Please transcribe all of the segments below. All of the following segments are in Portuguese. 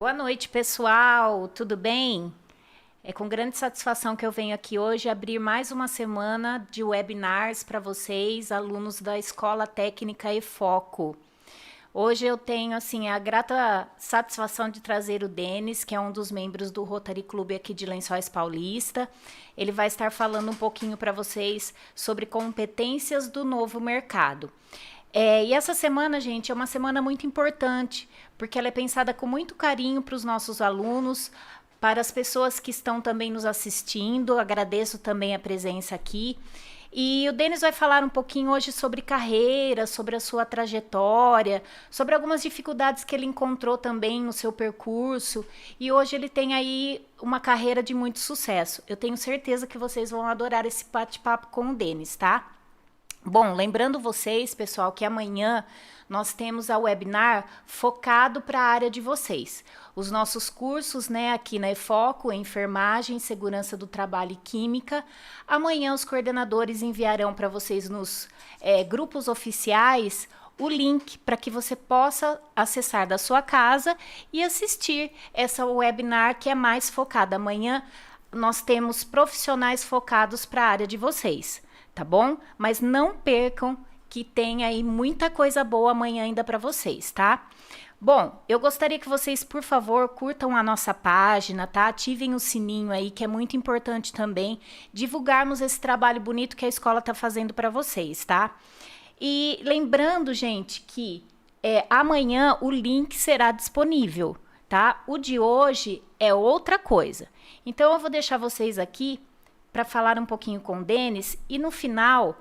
Boa noite, pessoal. Tudo bem? É com grande satisfação que eu venho aqui hoje abrir mais uma semana de webinars para vocês, alunos da Escola Técnica e Foco. Hoje eu tenho assim a grata satisfação de trazer o Denis, que é um dos membros do Rotary Clube aqui de Lençóis Paulista. Ele vai estar falando um pouquinho para vocês sobre competências do novo mercado. E essa semana, gente, é uma semana muito importante, porque ela é pensada com muito carinho para os nossos alunos, para as pessoas que estão também nos assistindo. Agradeço também a presença aqui. E o Denis vai falar um pouquinho hoje sobre carreira, sobre a sua trajetória, sobre algumas dificuldades que ele encontrou também no seu percurso. E hoje ele tem aí uma carreira de muito sucesso. Eu tenho certeza que vocês vão adorar esse bate-papo com o Denis, tá? Bom, lembrando vocês, pessoal, que amanhã nós temos a webinar focado para a área de vocês. Os nossos cursos, né, aqui na EFOCO, enfermagem, segurança do trabalho e química. Amanhã os coordenadores enviarão para vocês nos grupos oficiais o link para que você possa acessar da sua casa e assistir essa webinar que é mais focada. Amanhã nós temos profissionais focados para a área de vocês, tá bom? Mas não percam que tem aí muita coisa boa amanhã ainda para vocês, tá? Bom, eu gostaria que vocês, por favor, curtam a nossa página, tá? Ativem o sininho aí, que é muito importante também divulgarmos esse trabalho bonito que a escola está fazendo para vocês, tá? E lembrando, gente, que amanhã o link será disponível, tá? O de hoje é outra coisa. Então, eu vou deixar vocês aqui para falar um pouquinho com o Denis e no final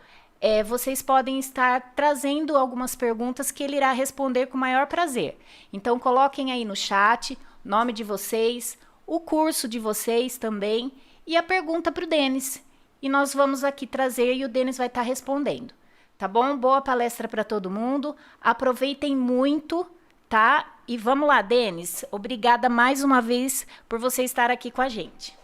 vocês podem estar trazendo algumas perguntas que ele irá responder com o maior prazer. Então coloquem aí no chat o nome de vocês, o curso de vocês também e a pergunta para o Denis. E nós vamos aqui trazer e o Denis vai estar respondendo. Tá bom? Boa palestra para todo mundo. Aproveitem muito, tá? E vamos lá, Denis. Obrigada mais uma vez por você estar aqui com a gente.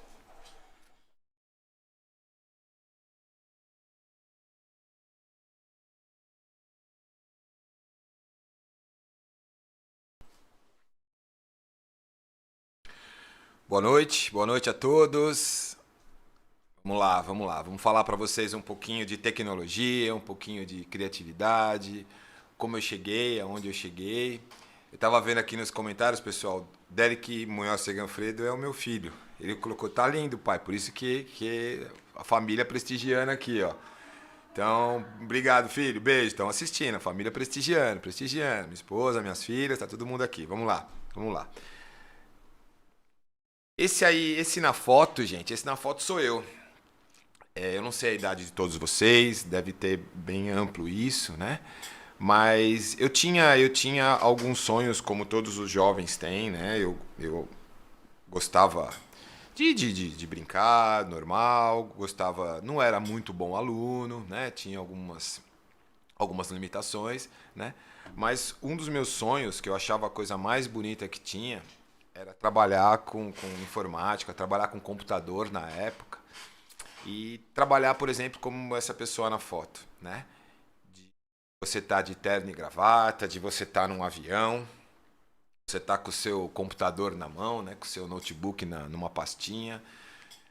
Boa noite a todos. Vamos lá, vamos lá. Vamos falar para vocês um pouquinho de tecnologia, um pouquinho de criatividade, como eu cheguei, aonde eu cheguei. Eu estava vendo aqui nos comentários, pessoal, Derek Munhoz Seganfredo é o meu filho. Ele colocou, tá lindo, pai, por isso que a família prestigiando aqui, ó. Então, obrigado, filho, beijo. Estão assistindo, a família prestigiando, prestigiando. Minha esposa, minhas filhas, tá todo mundo aqui. Vamos lá, vamos lá. Esse aí, esse na foto, gente, esse na foto sou eu. Eu não sei a idade de todos vocês, deve ter bem amplo isso, né? Mas eu tinha alguns sonhos, como todos os jovens têm, né? Eu gostava de brincar, normal, gostava, não era muito bom aluno, né? Tinha algumas limitações, né? Mas um dos meus sonhos, que eu achava a coisa mais bonita que tinha, era trabalhar com informática, trabalhar com computador na época e trabalhar, por exemplo, como essa pessoa na foto, né? De você estar de terno e gravata, de você estar num avião, você estar com o seu computador na mão, né? Com o seu notebook numa pastinha.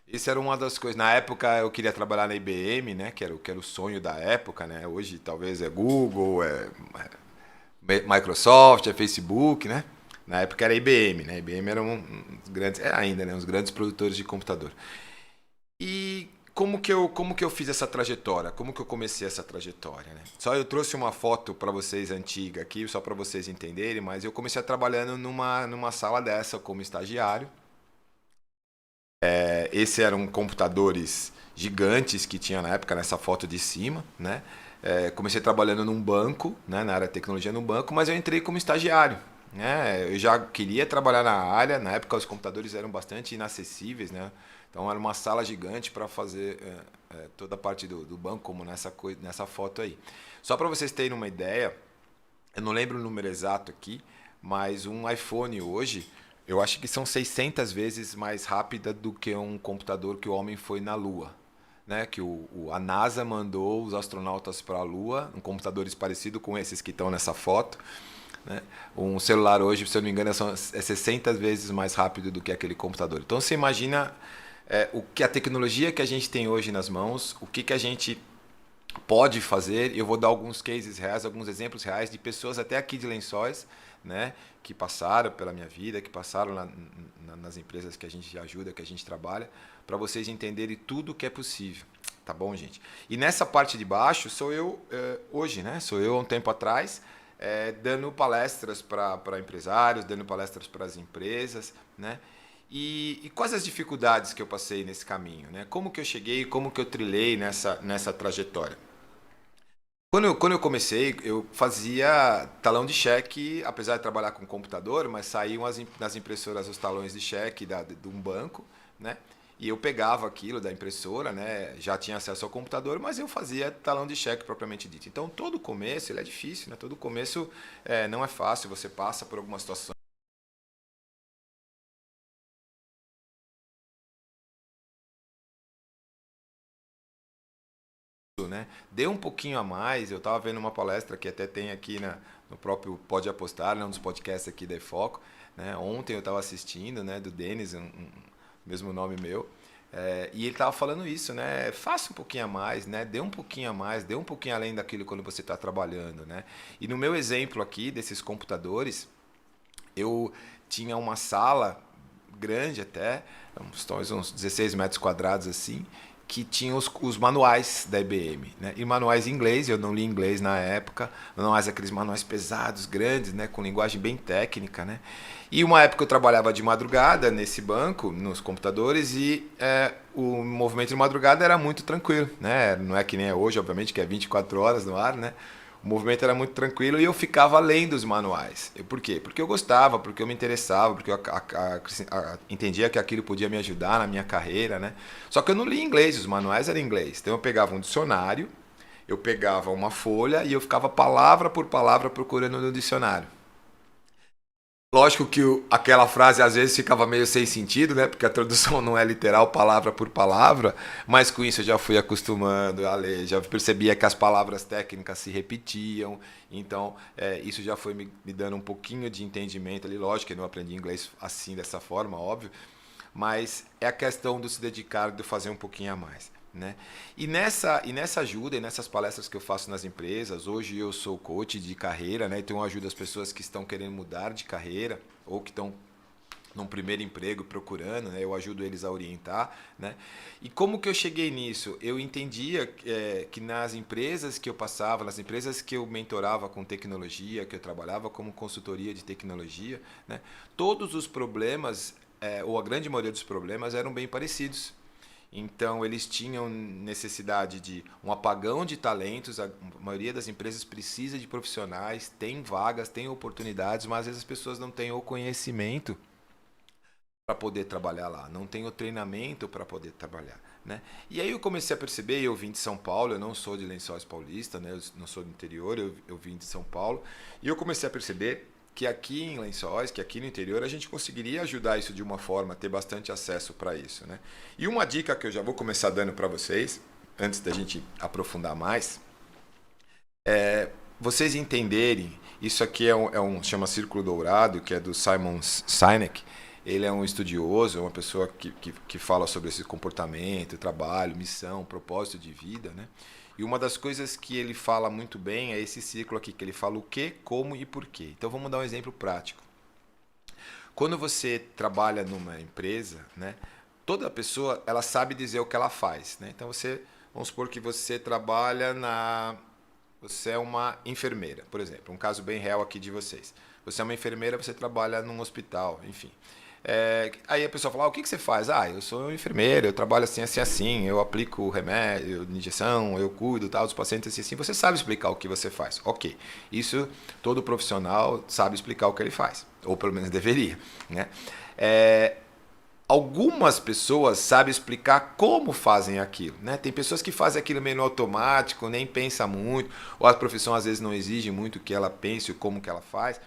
Isso era uma das coisas. Na época eu queria trabalhar na IBM, né? Que era o sonho da época, né? Hoje talvez é Google, Microsoft, é Facebook, né? Na época era IBM, né? IBM era um dos grandes, é ainda, né? Uns grandes produtores de computador. E como que eu fiz essa trajetória? Como que eu comecei essa trajetória, né? Só eu trouxe uma foto para vocês antiga aqui, só para vocês entenderem, mas eu comecei trabalhando numa sala dessa como estagiário. Esses eram computadores gigantes que tinha na época, nessa foto de cima, né? Comecei trabalhando num banco, né? Na área de tecnologia num banco, mas eu entrei como estagiário, né? Eu já queria trabalhar na área, na época os computadores eram bastante inacessíveis, né? Então era uma sala gigante para fazer toda a parte do banco, como nessa foto aí. Só para vocês terem uma ideia, eu não lembro o número exato aqui, mas um iPhone hoje, eu acho que são 600 vezes mais rápida do que um computador que o homem foi na Lua. Né, que a NASA mandou os astronautas para a Lua, computadores parecidos com esses que estão nessa foto, né? Um celular hoje, se eu não me engano, é 60 vezes mais rápido do que aquele computador. Então você imagina o que a tecnologia que a gente tem hoje nas mãos, o que a gente pode fazer. Eu vou dar alguns cases reais, alguns exemplos reais de pessoas até aqui de Lençóis, né, que passaram pela minha vida, que passaram nas empresas que a gente ajuda, que a gente trabalha, para vocês entenderem tudo que é possível. Tá bom, gente? E nessa parte de baixo sou eu hoje, né? Sou eu há um tempo atrás, dando palestras para empresários, dando palestras para as empresas, né? E quais as dificuldades que eu passei nesse caminho, né? Como que eu cheguei, como que eu trilhei nessa trajetória? Quando eu comecei, eu fazia talão de cheque, apesar de trabalhar com computador, mas saíam nas impressoras os talões de cheque de um banco, né? E eu pegava aquilo da impressora, né? Já tinha acesso ao computador, mas eu fazia talão de cheque propriamente dito. Então, todo começo ele é difícil, né? Todo começo não é fácil, você passa por algumas situações. Né? Dê um pouquinho a mais. Eu estava vendo uma palestra que até tem aqui no próprio Pode Apostar, né? Um dos podcasts aqui da Efoco. Né? Ontem eu estava assistindo, né? Do Denis, mesmo nome meu. E ele estava falando isso, né? Faça um pouquinho a mais, né? Dê um pouquinho a mais, dê um pouquinho além daquilo quando você está trabalhando, né? E no meu exemplo aqui desses computadores, eu tinha uma sala grande até, uns 16 metros quadrados assim, que tinha os manuais da IBM, né? E manuais em inglês, eu não li inglês na época, manuais, aqueles manuais pesados, grandes, né? Com linguagem bem técnica, né? E uma época eu trabalhava de madrugada nesse banco, nos computadores, e o movimento de madrugada era muito tranquilo, né? Não é que nem é hoje, obviamente, que é 24 horas no ar, né? O movimento era muito tranquilo e eu ficava lendo os manuais. Por quê? Porque eu gostava, porque eu me interessava, porque eu entendia que aquilo podia me ajudar na minha carreira, né? Só que eu não lia inglês, os manuais eram em inglês. Então eu pegava um dicionário, eu pegava uma folha e eu ficava palavra por palavra procurando no dicionário. Lógico que aquela frase às vezes ficava meio sem sentido, né? Porque a tradução não é literal, palavra por palavra, mas com isso eu já fui acostumando a ler, já percebia que as palavras técnicas se repetiam, então isso já foi me dando um pouquinho de entendimento ali. Lógico que eu não aprendi inglês assim, dessa forma, óbvio, mas é a questão de se dedicar, de fazer um pouquinho a mais. Né? E nessa ajuda e nessas palestras que eu faço nas empresas, hoje eu sou coach de carreira, né? Então eu ajudo as pessoas que estão querendo mudar de carreira ou que estão num primeiro emprego procurando, né? Eu ajudo eles a orientar, né? E como que eu cheguei nisso? Eu entendia que nas empresas que eu passava, nas empresas que eu mentorava com tecnologia, que eu trabalhava como consultoria de tecnologia, né? Todos os problemas, ou a grande maioria dos problemas, eram bem parecidos. Então, eles tinham necessidade de um apagão de talentos. A maioria das empresas precisa de profissionais, tem vagas, tem oportunidades, mas às vezes as pessoas não têm o conhecimento para poder trabalhar lá, não tem o treinamento para poder trabalhar. Né? E aí eu comecei a perceber, eu vim de São Paulo, eu não sou de Lençóis Paulista, né? Eu não sou do interior, eu vim de São Paulo, e eu comecei a perceber que aqui em Lençóis, que aqui no interior, a gente conseguiria ajudar isso de uma forma, ter bastante acesso para isso. Né? E uma dica que eu já vou começar dando para vocês, antes da gente aprofundar mais, vocês entenderem, isso aqui chama Círculo Dourado, que é do Simon Sinek. Ele é um estudioso, é uma pessoa que fala sobre esse comportamento, trabalho, missão, propósito de vida, né? E uma das coisas que ele fala muito bem é esse ciclo aqui, que ele fala o que, como e porquê. Então vamos dar um exemplo prático. Quando você trabalha numa empresa, né, toda pessoa ela sabe dizer o que ela faz. Né? Então vamos supor que você trabalha Você é uma enfermeira, por exemplo, um caso bem real aqui de vocês. Você é uma enfermeira, você trabalha num hospital, enfim. Aí a pessoa fala, o que você faz? Eu sou enfermeira, eu trabalho assim, assim, assim, eu aplico remédio, injeção, eu cuido dos pacientes assim, assim. Você sabe explicar o que você faz. Ok, isso todo profissional sabe explicar o que ele faz, ou pelo menos deveria. Né? Algumas pessoas sabem explicar como fazem aquilo. Né? Tem pessoas que fazem aquilo meio no automático, nem pensa muito, ou a profissão às vezes não exige muito que ela pense ou como que ela faz.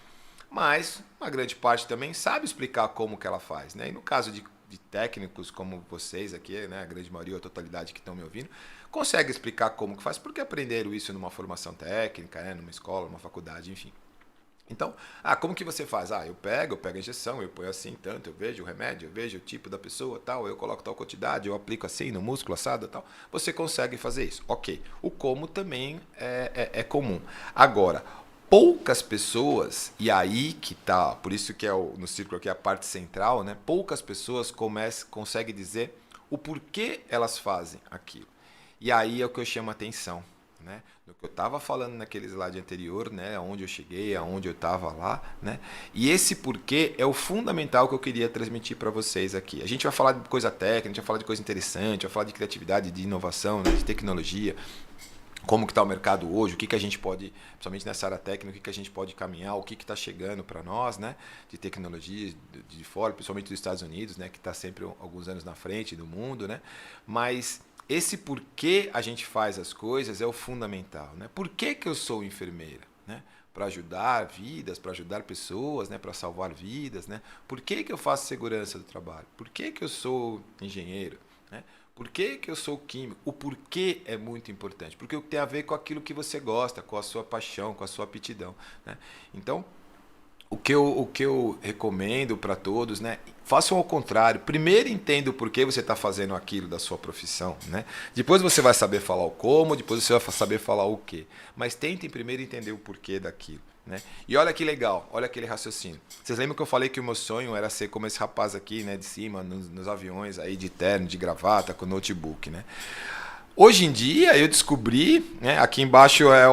Mas uma grande parte também sabe explicar como que ela faz. Né? E no caso de técnicos como vocês aqui, né? A grande maioria, a totalidade que estão me ouvindo, consegue explicar como que faz, porque aprenderam isso numa formação técnica, né? Numa escola, numa faculdade, enfim. Então, como que você faz? Eu pego a injeção, eu ponho assim, tanto, eu vejo o remédio, eu vejo o tipo da pessoa, tal, eu coloco tal quantidade, eu aplico assim no músculo, assado, tal. Você consegue fazer isso. Ok. O como também é comum. Agora, poucas pessoas, e aí que tá, por isso que no círculo aqui é a parte central, né? Poucas pessoas conseguem dizer o porquê elas fazem aquilo. E aí é o que eu chamo a atenção. Né? Do que eu estava falando naquele slide anterior, né? Aonde eu cheguei, aonde eu estava lá, né? E esse porquê é o fundamental que eu queria transmitir para vocês aqui. A gente vai falar de coisa técnica, a gente vai falar de coisa interessante, vai falar de criatividade, de inovação, né? De tecnologia, como que está o mercado hoje, o que a gente pode, principalmente nessa área técnica, o que a gente pode caminhar, o que está chegando para nós, né? De tecnologia de fora, principalmente dos Estados Unidos, né? Que está sempre alguns anos na frente do mundo, né? Mas esse porquê a gente faz as coisas é o fundamental, né? Por que eu sou enfermeira, né? Para ajudar vidas, para ajudar pessoas, né? Para salvar vidas, né? Por que eu faço segurança do trabalho? Por que eu sou engenheiro, né? Por que eu sou químico? O porquê é muito importante, porque tem a ver com aquilo que você gosta, com a sua paixão, com a sua aptidão, né? Então, o que eu recomendo para todos, né? Façam ao contrário. Primeiro entenda o porquê você está fazendo aquilo da sua profissão, né? Depois você vai saber falar o como, depois você vai saber falar o quê. Mas tentem primeiro entender o porquê daquilo, né? E olha que legal, olha aquele raciocínio. Vocês lembram que eu falei que o meu sonho era ser como esse rapaz aqui, né? De cima, nos aviões aí de terno, de gravata, com notebook, né? Hoje em dia eu descobri, né, aqui embaixo é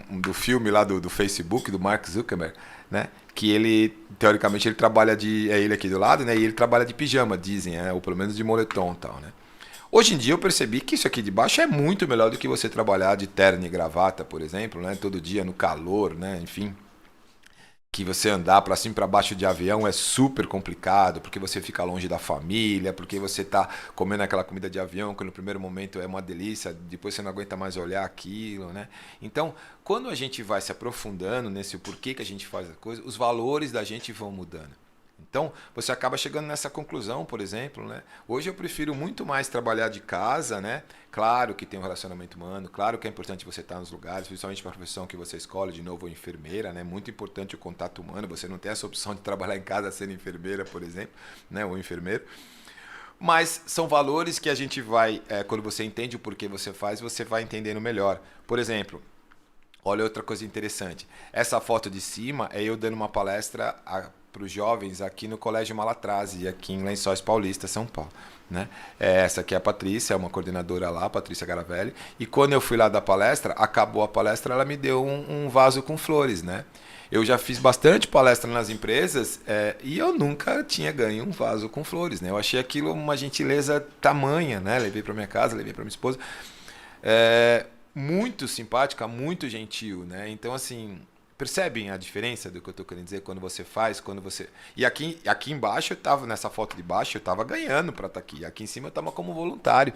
do filme lá do Facebook, do Mark Zuckerberg, né, que ele, teoricamente, ele trabalha é ele aqui do lado, né, e ele trabalha de pijama, dizem, ou pelo menos de moletom e tal, né. Hoje em dia eu percebi que isso aqui de baixo é muito melhor do que você trabalhar de terno e gravata, por exemplo, né, todo dia no calor, né, enfim. Que você andar para cima e para baixo de avião é super complicado, porque você fica longe da família, porque você está comendo aquela comida de avião que no primeiro momento é uma delícia, depois você não aguenta mais olhar aquilo, né? Então, quando a gente vai se aprofundando nesse porquê que a gente faz a coisa, os valores da gente vão mudando. Então, você acaba chegando nessa conclusão, por exemplo, né? Hoje eu prefiro muito mais trabalhar de casa, né? Claro que tem um relacionamento humano, claro que é importante você estar nos lugares, principalmente para a profissão que você escolhe, de novo, enfermeira, né? Muito importante o contato humano, você não tem essa opção de trabalhar em casa sendo enfermeira, por exemplo, né? Ou enfermeiro. Mas são valores que a gente vai, quando você entende o porquê você faz, você vai entendendo melhor. Por exemplo, olha outra coisa interessante. Essa foto de cima é eu dando uma palestra para os jovens aqui no Colégio Malatrase, aqui em Lençóis Paulista, São Paulo. Né? Essa aqui é a Patrícia, é uma coordenadora lá, Patrícia Garavelli. E quando eu fui lá dar palestra, acabou a palestra, ela me deu um vaso com flores. Né? Eu já fiz bastante palestra nas empresas e eu nunca tinha ganho um vaso com flores. Né? Eu achei aquilo uma gentileza tamanha. Né? Levei para minha casa, levei para minha esposa. Muito simpática, muito gentil. Né? Então, assim... Percebem a diferença do que eu estou querendo dizer quando você faz, quando você... E aqui embaixo, eu estava nessa foto de baixo, eu estava ganhando para estar aqui. Aqui em cima eu estava como voluntário.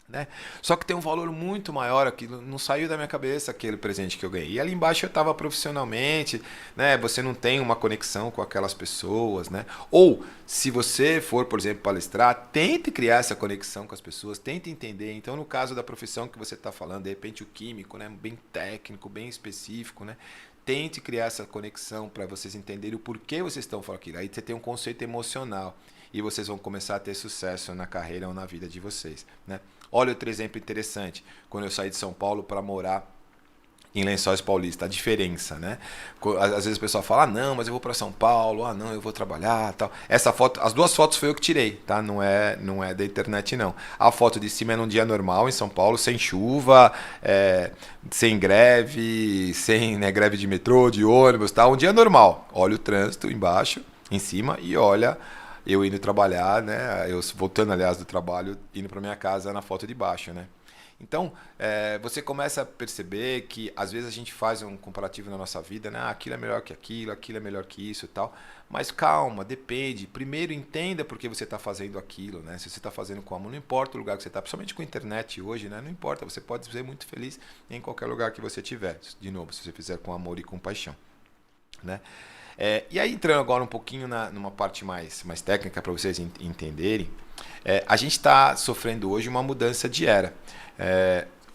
Né? Só que tem um valor muito maior aqui, não saiu da minha cabeça aquele presente que eu ganhei. E ali embaixo eu estava profissionalmente, né? Você não tem uma conexão com aquelas pessoas, né? Ou se você for, por exemplo, palestrar, tente criar essa conexão com as pessoas, tente entender. Então, no caso da profissão que você está falando, de repente o químico, né? Bem técnico, bem específico, né? Tente criar essa conexão para vocês entenderem o porquê vocês estão falando aquilo. Aí você tem um conceito emocional e vocês vão começar a ter sucesso na carreira ou na vida de vocês, né? Olha outro exemplo interessante. Quando eu saí de São Paulo para morar em Lençóis Paulista, a diferença, né? Às vezes o pessoal fala, não, mas eu vou para São Paulo, não, eu vou trabalhar, tal. Essa foto, as duas fotos foi eu que tirei, tá? Não é da internet, não. A foto de cima é num dia normal em São Paulo, sem chuva, sem greve, sem, né, greve de metrô, de ônibus, tá? Um dia normal. Olha o trânsito embaixo, em cima, e olha eu indo trabalhar, né? Eu voltando, aliás, do trabalho, indo para minha casa na foto de baixo, né? Então, você começa a perceber que às vezes a gente faz um comparativo na nossa vida, né? Aquilo é melhor que aquilo é melhor que isso e tal. Mas calma, depende. Primeiro entenda por que você está fazendo aquilo, né? Se você está fazendo com amor, não importa o lugar que você está, principalmente com a internet hoje, né? Não importa, você pode ser muito feliz em qualquer lugar que você estiver. De novo, se você fizer com amor e com paixão, né? E aí, entrando agora um pouquinho numa parte mais técnica para vocês entenderem, a gente está sofrendo hoje uma mudança de era.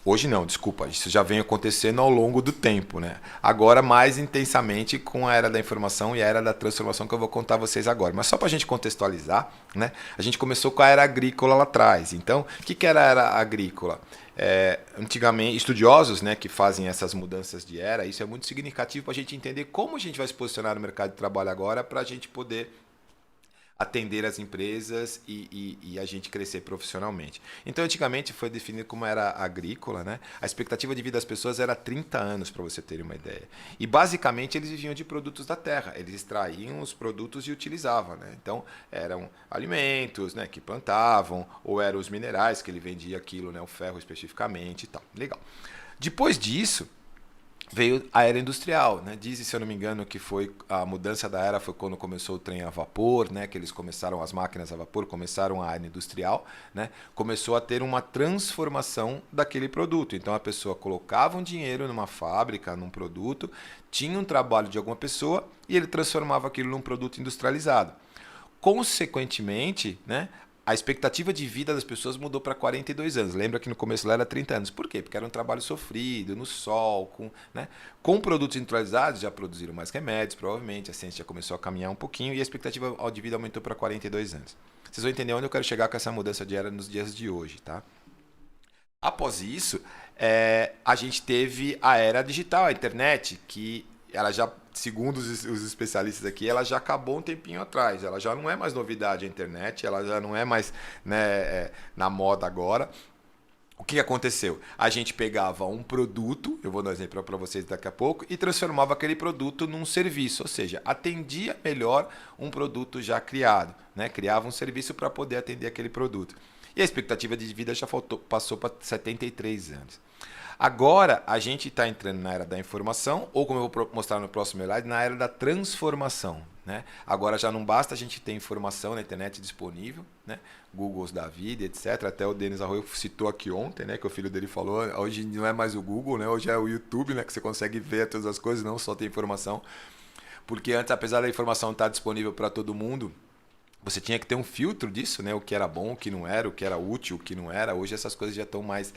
Hoje não, desculpa, isso já vem acontecendo ao longo do tempo, né? Agora mais intensamente com a era da informação e a era da transformação que eu vou contar a vocês agora. Mas só para a gente contextualizar, né? A gente começou com a era agrícola lá atrás. Então, o que era a era agrícola? Antigamente, estudiosos, né, que fazem essas mudanças de era, isso é muito significativo para a gente entender como a gente vai se posicionar no mercado de trabalho agora para a gente poder atender as empresas e a gente crescer profissionalmente. Então, antigamente foi definido como era agrícola, né? A expectativa de vida das pessoas era 30 anos, para você ter uma ideia. E, basicamente, eles viviam de produtos da terra. Eles extraíam os produtos e utilizavam, né? Então, eram alimentos, né, que plantavam, ou eram os minerais que ele vendia aquilo, né, o ferro especificamente e tal. Legal. Depois disso, veio a era industrial, né? Dizem, se eu não me engano, que foi a mudança da era foi quando começou o trem a vapor, né? Que eles começaram, as máquinas a vapor, começaram a era industrial, né? Começou a ter uma transformação daquele produto. Então a pessoa colocava um dinheiro numa fábrica, num produto, tinha um trabalho de alguma pessoa e ele transformava aquilo num produto industrializado. Consequentemente, né? A expectativa de vida das pessoas mudou para 42 anos. Lembra que no começo lá era 30 anos. Por quê? Porque era um trabalho sofrido, no sol, com produtos industrializados, já produziram mais remédios, provavelmente. A ciência já começou a caminhar um pouquinho e a expectativa de vida aumentou para 42 anos. Vocês vão entender onde eu quero chegar com essa mudança de era nos dias de hoje, tá? Após isso, a gente teve a era digital, a internet, que ela já, segundo os especialistas aqui, ela já acabou um tempinho atrás. Ela já não é mais novidade a internet, ela já não é mais, né, na moda agora. O que aconteceu? A gente pegava um produto, eu vou dar um exemplo para vocês daqui a pouco, e transformava aquele produto num serviço, ou seja, atendia melhor um produto já criado, né? Criava um serviço para poder atender aquele produto. E a expectativa de vida já passou para 73 anos. Agora, a gente está entrando na era da informação, ou como eu vou mostrar no próximo slide, na era da transformação, né? Agora já não basta a gente ter informação na internet disponível, né? Googles da vida, etc. Até o Denis Arroio citou aqui ontem, né? Que o filho dele falou, hoje não é mais o Google, né? Hoje é o YouTube, né? Que você consegue ver todas as coisas, não só ter informação. Porque antes, apesar da informação estar disponível para todo mundo, você tinha que ter um filtro disso, né? O que era bom, o que não era, o que era útil, o que não era. Hoje essas coisas já estão mais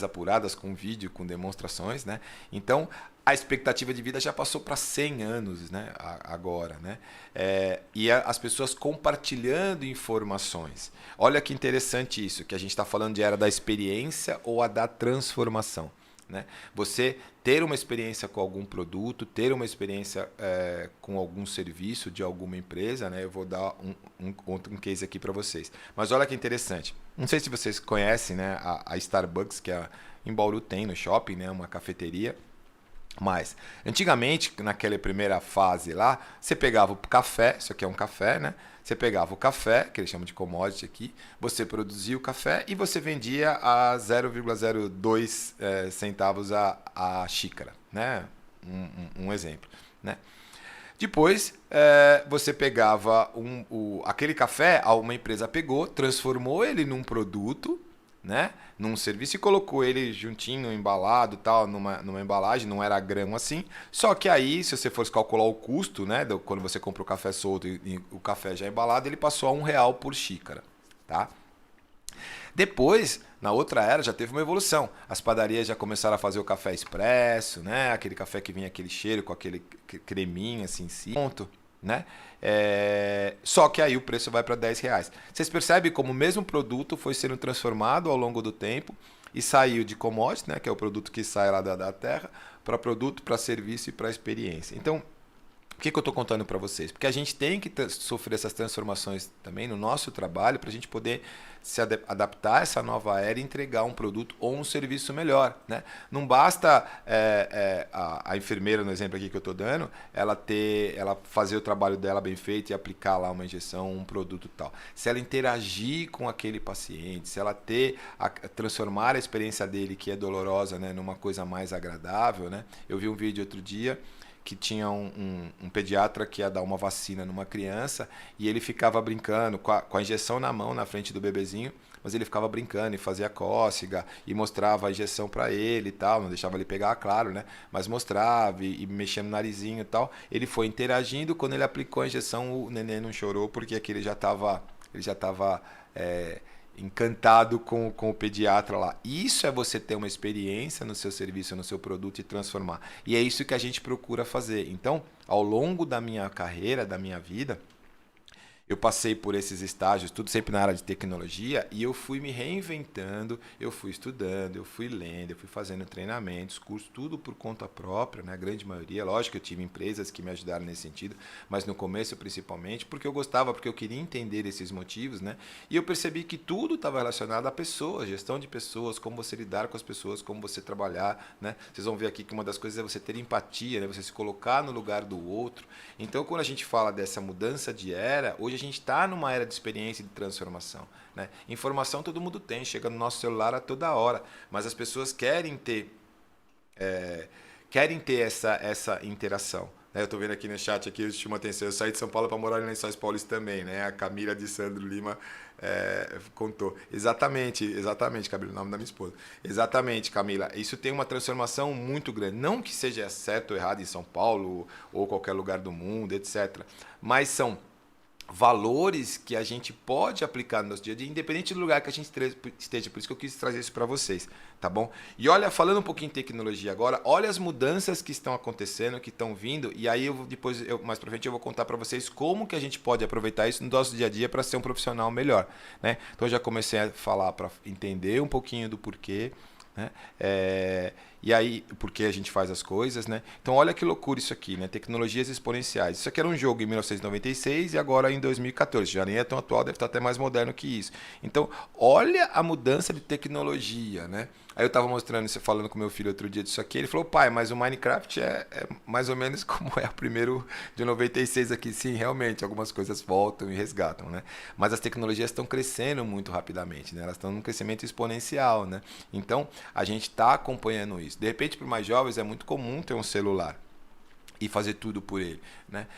apuradas com vídeo, com demonstrações, né? Então, a expectativa de vida já passou para 100 anos, né? Agora, né? As pessoas compartilhando informações. Olha que interessante isso, que a gente está falando de era da experiência ou a da transformação, né? Você ter uma experiência com algum produto, ter uma experiência com algum serviço de alguma empresa, né? Eu vou dar um case aqui para vocês. Mas olha que interessante. Não sei se vocês conhecem, né, a Starbucks, que em Bauru tem no shopping, né, uma cafeteria. Mas, antigamente, naquela primeira fase lá, você pegava o café, isso aqui é um café, né? Você pegava o café, que eles chamam de commodity aqui, você produzia o café e você vendia a 0,02 centavos a xícara, né? Um exemplo, né? Depois, você pegava aquele café, uma empresa pegou, transformou ele num produto, né, num serviço e colocou ele juntinho, embalado, tal, numa embalagem, não era grão assim. Só que aí, se você fosse calcular o custo, né, quando você compra o café solto e o café já embalado, ele passou a R$ 1 por xícara, tá? Depois, na outra era, já teve uma evolução. As padarias já começaram a fazer o café expresso, né, aquele café que vinha aquele cheiro com aquele creminho assim em cima, né? Só que aí o preço vai para R$ 10. Vocês percebem como o mesmo produto foi sendo transformado ao longo do tempo e saiu de commodity, né, que é o produto que sai lá da terra, para produto, para serviço e para experiência. Então, por que eu estou contando para vocês? Porque a gente tem que sofrer essas transformações também no nosso trabalho para a gente poder se adaptar a essa nova era e entregar um produto ou um serviço melhor, né? Não basta a enfermeira, no exemplo aqui que eu estou dando, ela fazer o trabalho dela bem feito e aplicar lá uma injeção, um produto e tal. Se ela interagir com aquele paciente, se ela transformar a experiência dele, que é dolorosa, né, numa coisa mais agradável, né? Eu vi um vídeo outro dia que tinha um pediatra que ia dar uma vacina numa criança e ele ficava brincando com a injeção na mão, na frente do bebezinho, mas ele ficava brincando e fazia cócega e mostrava a injeção para ele e tal, não deixava ele pegar, claro, né? Mas mostrava e mexendo no narizinho e tal. Ele foi interagindo, quando ele aplicou a injeção, o neném não chorou porque aqui ele já estava encantado com o pediatra lá. Isso é você ter uma experiência no seu serviço, no seu produto e transformar. E é isso que a gente procura fazer. Então, ao longo da minha carreira, da minha vida, eu passei por esses estágios, tudo sempre na área de tecnologia, e eu fui me reinventando, eu fui estudando, eu fui lendo, eu fui fazendo treinamentos, cursos, tudo por conta própria, né? A grande maioria. Lógico que eu tive empresas que me ajudaram nesse sentido, mas no começo principalmente, porque eu gostava, porque eu queria entender esses motivos, né? E eu percebi que tudo estava relacionado a pessoas, gestão de pessoas, como você lidar com as pessoas, como você trabalhar, né? Vocês vão ver aqui que uma das coisas é você ter empatia, né? Você se colocar no lugar do outro. Então, quando a gente fala dessa mudança de era, hoje a gente está numa era de experiência e de transformação, né? Informação todo mundo tem, chega no nosso celular a toda hora, mas as pessoas querem ter essa interação. Eu estou vendo aqui no chat, aqui, eu chamo a atenção, eu saí de São Paulo para morar em Lençóis Paulista também, né? A Camila de Sandro Lima contou. Exatamente, Camila, o nome da minha esposa. Exatamente, Camila. Isso tem uma transformação muito grande. Não que seja certo ou errado em São Paulo ou qualquer lugar do mundo, etc. Mas são valores que a gente pode aplicar no nosso dia a dia, independente do lugar que a gente esteja. Por isso que eu quis trazer isso para vocês, tá bom? E olha, falando um pouquinho em tecnologia agora, olha as mudanças que estão acontecendo, que estão vindo, e aí mais para frente eu vou contar para vocês como que a gente pode aproveitar isso no nosso dia a dia para ser um profissional melhor, né? Então eu já comecei a falar para entender um pouquinho do porquê, né? E aí, porque a gente faz as coisas, né? Então, olha que loucura isso aqui, né? Tecnologias exponenciais. Isso aqui era um jogo em 1996 e agora em 2014. Já nem é tão atual, deve estar até mais moderno que isso. Então, olha a mudança de tecnologia, né? Aí eu estava mostrando, falando com meu filho outro dia disso aqui, ele falou, pai, mas o Minecraft é mais ou menos como é o primeiro de 96 aqui. Sim, realmente, algumas coisas voltam e resgatam, né? Mas as tecnologias estão crescendo muito rapidamente, né? Elas estão num crescimento exponencial, né? Então, a gente está acompanhando isso. De repente, para os mais jovens, é muito comum ter um celular e fazer tudo por ele, né?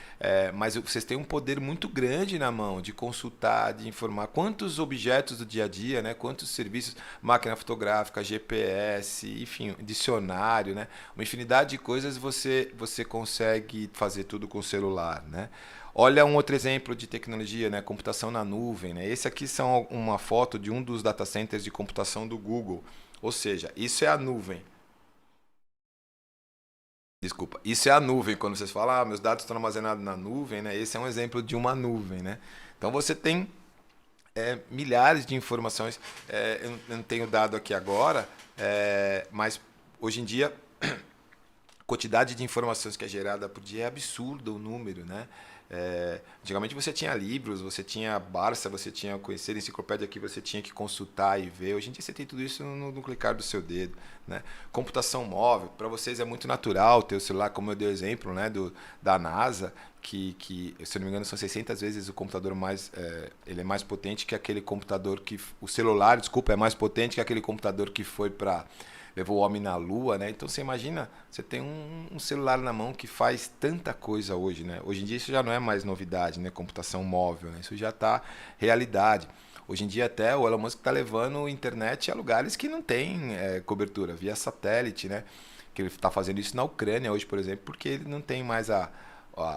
Mas vocês têm um poder muito grande na mão de consultar, de informar quantos objetos do dia a dia, né? Quantos serviços, máquina fotográfica, GPS, enfim, dicionário, né? Uma infinidade de coisas você consegue fazer tudo com o celular, né? Olha um outro exemplo de tecnologia, né? Computação na nuvem, né? Esse aqui são uma foto de um dos data centers de computação do Google, ou seja, isso é a nuvem. Desculpa, isso é a nuvem. Quando vocês falam, meus dados estão armazenados na nuvem, né? Esse é um exemplo de uma nuvem, né? Então você tem milhares de informações. Eu não tenho dado aqui agora, mas hoje em dia a quantidade de informações que é gerada por dia é absurdo o número, né? Antigamente você tinha livros, você tinha Barça, você tinha conhecer enciclopédia que você tinha que consultar e ver. Hoje em dia você tem tudo isso no clicar do seu dedo, né? Computação móvel, para vocês é muito natural ter o celular, como eu dei o exemplo, né, da NASA, que se eu não me engano são 600 vezes o computador mais, ele é mais potente que aquele computador o celular, desculpa, é mais potente que aquele computador que foi para levou o homem na Lua, né? Então você imagina, você tem um celular na mão que faz tanta coisa hoje, né? Hoje em dia isso já não é mais novidade, né? Computação móvel, né? Isso já está realidade. Hoje em dia até o Elon Musk está levando internet a lugares que não tem cobertura, via satélite, né? Que ele está fazendo isso na Ucrânia hoje, por exemplo, porque ele não tem mais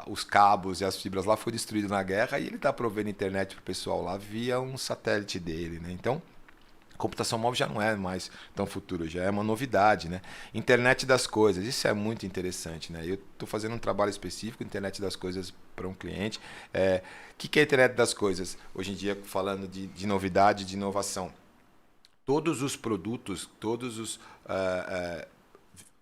os cabos e as fibras lá, foi destruído na guerra e ele está provendo internet para o pessoal lá via um satélite dele, né? Então computação móvel já não é mais tão futuro, já é uma novidade, né? Internet das coisas, isso é muito interessante, né? Eu estou fazendo um trabalho específico, Internet das coisas para um cliente. O que é Internet das coisas? Hoje em dia, falando de novidade, de inovação. Todos os produtos,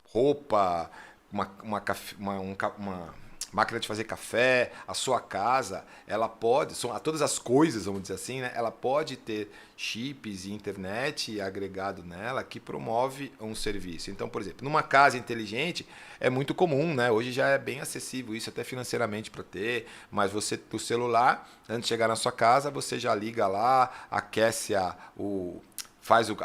roupa, uma máquina de fazer café, a sua casa, ela pode, todas as coisas, vamos dizer assim, né? Ela pode ter chips e internet agregado nela que promove um serviço. Então, por exemplo, numa casa inteligente é muito comum, né? Hoje já é bem acessível isso, até financeiramente para ter, mas você, o celular, antes de chegar na sua casa, você já liga lá, aquece a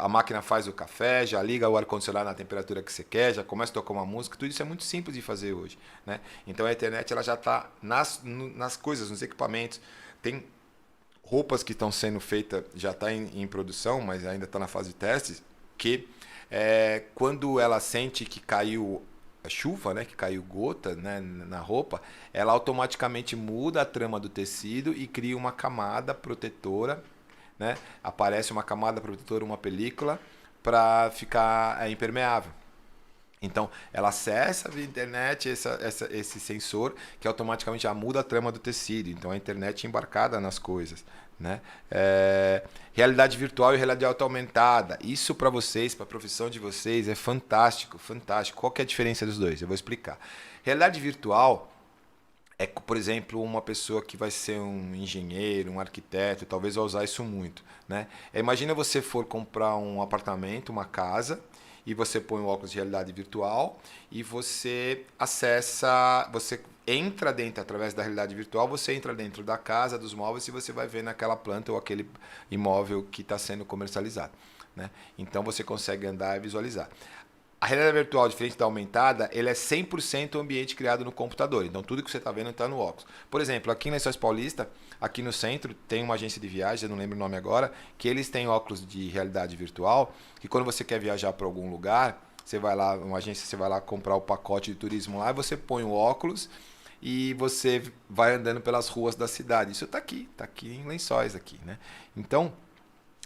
máquina faz o café, já liga o ar-condicionado na temperatura que você quer, já começa a tocar uma música, tudo isso é muito simples de fazer hoje, né? Então a internet ela já está nas coisas, nos equipamentos. Tem roupas que estão sendo feitas, já está em produção, mas ainda está na fase de testes, que quando ela sente que caiu a chuva, né, que caiu gota, né, na roupa, ela automaticamente muda a trama do tecido e cria uma camada protetora, né? Aparece uma camada protetora, uma película, para ficar impermeável. Então, ela acessa via internet esse sensor que automaticamente já muda a trama do tecido. Então, a internet é embarcada nas coisas. Né? Realidade virtual e realidade aumentada. Isso para vocês, para a profissão de vocês, é fantástico, fantástico. Qual que é a diferença dos dois? Eu vou explicar. Realidade virtual é, por exemplo, uma pessoa que vai ser um engenheiro, um arquiteto, talvez vai usar isso muito. Né? Imagina você for comprar um apartamento, uma casa, e você põe o óculos de realidade virtual e você acessa, você entra dentro, através da realidade virtual, você entra dentro da casa, dos móveis, e você vai ver naquela planta ou aquele imóvel que está sendo comercializado. Né? Então você consegue andar e visualizar. A realidade virtual, diferente da aumentada, ele é 100% ambiente criado no computador. Então, tudo que você está vendo está no óculos. Por exemplo, aqui em Lençóis Paulista, aqui no centro, tem uma agência de viagem, eu não lembro o nome agora, que eles têm óculos de realidade virtual, que quando você quer viajar para algum lugar, você vai lá, uma agência, você vai lá comprar o pacote de turismo lá, e você põe o óculos e você vai andando pelas ruas da cidade. Isso está aqui em Lençóis, aqui, né? Então,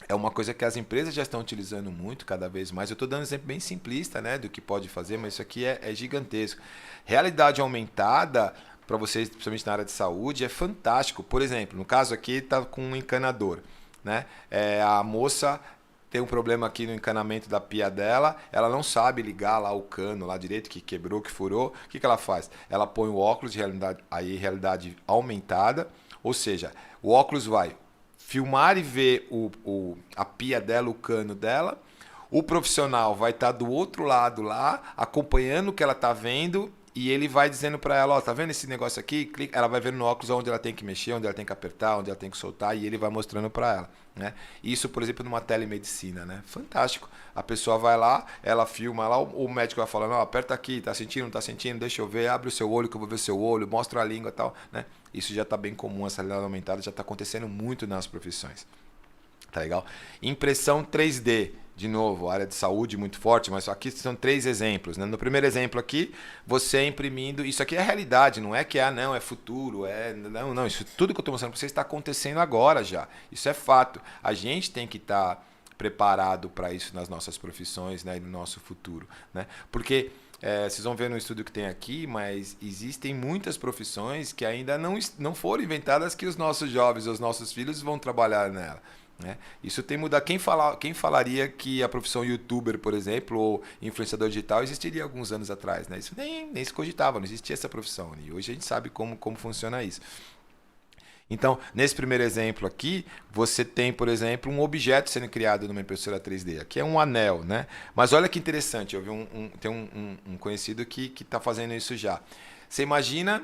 é uma coisa que as empresas já estão utilizando muito, cada vez mais. Eu estou dando um exemplo bem simplista, né, do que pode fazer, mas isso aqui é gigantesco. Realidade aumentada, para vocês, principalmente na área de saúde, é fantástico. Por exemplo, no caso aqui, está com um encanador. Né? A moça tem um problema aqui no encanamento da pia dela, ela não sabe ligar lá o cano lá direito, que quebrou, que furou. O que ela faz? Ela põe o óculos de realidade aumentada, ou seja, o óculos vai filmar e ver a pia dela, o cano dela. O profissional vai estar do outro lado lá, acompanhando o que ela está vendo, e ele vai dizendo para ela, ó, tá vendo esse negócio aqui? Clica. Ela vai vendo no óculos onde ela tem que mexer, onde ela tem que apertar, onde ela tem que soltar, e ele vai mostrando para ela. Né? Isso, por exemplo, numa telemedicina, né? Fantástico. A pessoa vai lá, ela filma lá, o médico vai falando, ó, aperta aqui, tá sentindo, não tá sentindo? Deixa eu ver, abre o seu olho que eu vou ver o seu olho, mostra a língua e tal, né? Isso já está bem comum, essa realidade aumentada já está acontecendo muito nas profissões. Tá legal? Impressão 3D, de novo, área de saúde muito forte, mas aqui são 3 exemplos. Né? No primeiro exemplo aqui, você imprimindo, isso aqui é realidade, não é que não, é futuro, não, isso tudo que eu estou mostrando para vocês está acontecendo agora já. Isso é fato. A gente tem que estar preparado para isso nas nossas profissões, né, e no nosso futuro. Né? Porque vocês vão ver no estudo que tem aqui, mas existem muitas profissões que ainda não foram inventadas, que os nossos jovens, os nossos filhos vão trabalhar nela. Né? Isso tem que mudar. Quem falaria que a profissão youtuber, por exemplo, ou influenciador digital existiria alguns anos atrás? Né? Isso nem se cogitava, não existia essa profissão. E hoje a gente sabe como funciona isso. Então, nesse primeiro exemplo aqui, você tem, por exemplo, um objeto sendo criado numa impressora 3D. Aqui é um anel, né? Mas olha que interessante, eu vi tem um conhecido que está fazendo isso já. Você imagina,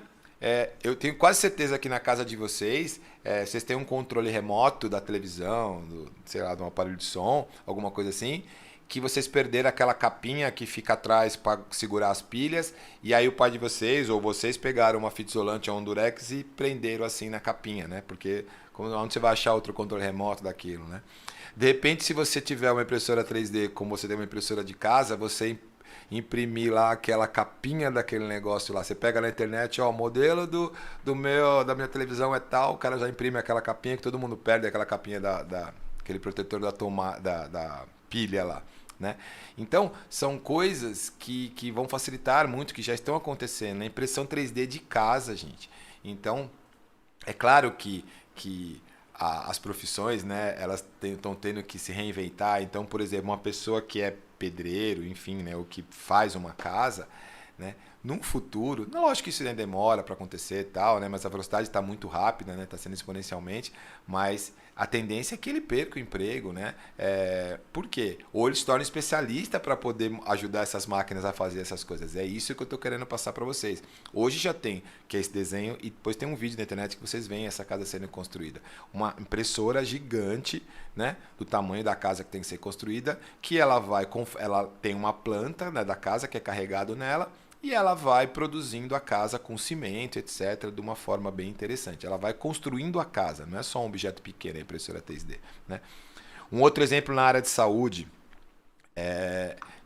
eu tenho quase certeza que na casa de vocês, vocês têm um controle remoto da televisão, sei lá, de um aparelho de som, alguma coisa assim, que vocês perderam aquela capinha que fica atrás para segurar as pilhas, e aí o pai de vocês ou vocês pegaram uma fita isolante ou um durex e prenderam assim na capinha, né? Porque onde você vai achar outro controle remoto daquilo, né? De repente, se você tiver uma impressora 3D, como você tem uma impressora de casa, você imprimir lá aquela capinha daquele negócio lá. Você pega na internet, ó, o modelo da minha televisão é tal, o cara já imprime aquela capinha que todo mundo perde, aquela capinha aquele protetor da pilha lá. Né? Então, são coisas que vão facilitar muito, que já estão acontecendo. A impressão 3D de casa, gente. Então, é claro que as profissões, né, elas estão tendo que se reinventar. Então, por exemplo, uma pessoa que é pedreiro, enfim, né, o que faz uma casa, né, num futuro, não, lógico que isso ainda demora para acontecer e tal, né, mas a velocidade está muito rápida, né, está sendo exponencialmente, mas a tendência é que ele perca o emprego, né? Por quê? Ou ele se torna especialista para poder ajudar essas máquinas a fazer essas coisas. É isso que eu estou querendo passar para vocês. Hoje já tem, que é esse desenho, e depois tem um vídeo na internet que vocês veem essa casa sendo construída. Uma impressora gigante, né, do tamanho da casa que tem que ser construída, que ela tem uma planta, né, da casa que é carregado nela, e ela vai produzindo a casa com cimento, etc., de uma forma bem interessante. Ela vai construindo a casa, não é só um objeto pequeno, a impressora 3D. Né? Um outro exemplo na área de saúde,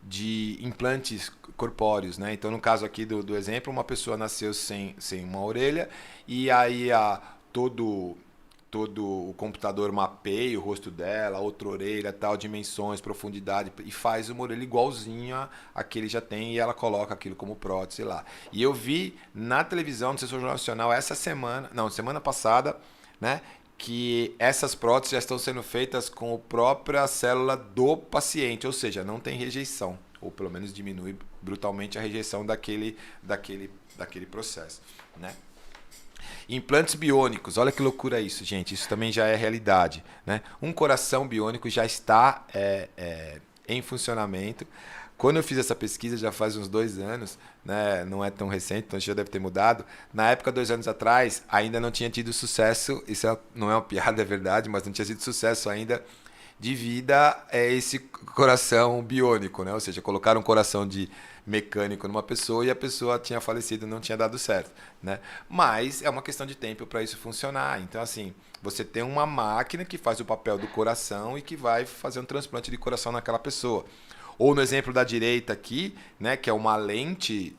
de implantes corpóreos. Né? Então, no caso aqui do exemplo, uma pessoa nasceu sem uma orelha, e aí todo o computador mapeia o rosto dela, outra orelha, tal, dimensões, profundidade, e faz uma orelha igualzinha a que ele já tem e ela coloca aquilo como prótese lá. E eu vi na televisão, no Jornal Nacional, semana passada, né, que essas próteses já estão sendo feitas com a própria célula do paciente, ou seja, não tem rejeição, ou pelo menos diminui brutalmente a rejeição daquele processo, né? Implantes biônicos, olha que loucura isso, gente. Isso também já é realidade, né? Um coração biônico já está em funcionamento. Quando eu fiz essa pesquisa, já faz uns 2 anos, né? Não é tão recente, então já deve ter mudado. Na época, 2 anos atrás, ainda não tinha tido sucesso. Isso não é uma piada, é verdade, mas não tinha sido sucesso ainda devido a esse coração biônico, né? Ou seja, colocar um coração de mecânico numa pessoa e a pessoa tinha falecido, não tinha dado certo, né? Mas é uma questão de tempo para isso funcionar. Então, assim, você tem uma máquina que faz o papel do coração e que vai fazer um transplante de coração naquela pessoa. Ou no exemplo da direita aqui, né, que é uma lente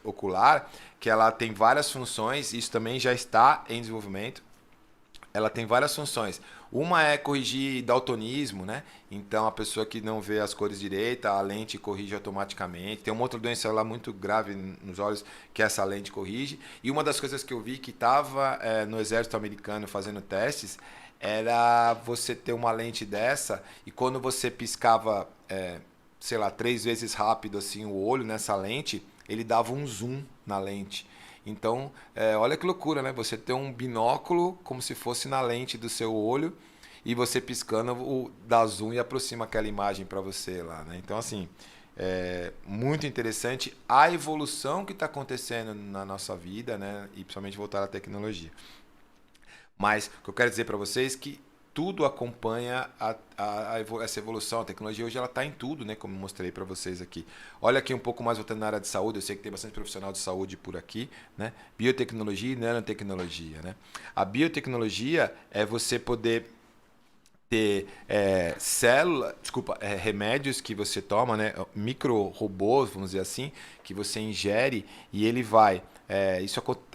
ocular, que ela tem várias funções, isso também já está em desenvolvimento. Ela tem várias funções. Uma é corrigir daltonismo, né? Então, a pessoa que não vê as cores direita, a lente corrige automaticamente. Tem uma outra doença lá muito grave nos olhos que essa lente corrige. E uma das coisas que eu vi que estava no exército americano fazendo testes era você ter uma lente dessa e quando você piscava, sei lá, 3 vezes rápido assim o olho nessa lente, ele dava um zoom na lente. Então, olha que loucura, né? Você ter um binóculo como se fosse na lente do seu olho e você piscando dá zoom e aproxima aquela imagem para você lá, né? Então, assim, muito interessante a evolução que está acontecendo na nossa vida, né? E principalmente voltar à tecnologia. Mas o que eu quero dizer para vocês é que tudo acompanha essa evolução. A tecnologia hoje ela está em tudo, né? Como eu mostrei para vocês aqui. Olha aqui um pouco mais voltando na área de saúde. Eu sei que tem bastante profissional de saúde por aqui, né? Biotecnologia e nanotecnologia, né? A biotecnologia é você poder ter remédios que você toma, né? Micro-robôs, vamos dizer assim, que você ingere e ele vai...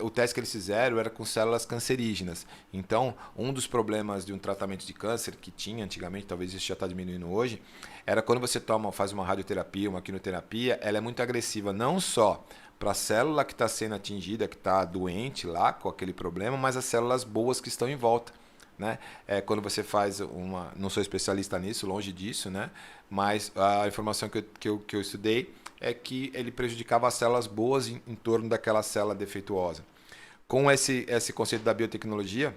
o teste que eles fizeram era com células cancerígenas. Então, um dos problemas de um tratamento de câncer que tinha antigamente, talvez isso já está diminuindo hoje, era quando você faz uma radioterapia, uma quimioterapia, ela é muito agressiva, não só para a célula que está sendo atingida, que está doente lá com aquele problema, mas as células boas que estão em volta. Né? Quando você faz não sou especialista nisso, longe disso, né? Mas a informação que eu estudei é que ele prejudicava as células boas em torno daquela célula defeituosa. Com esse conceito da biotecnologia,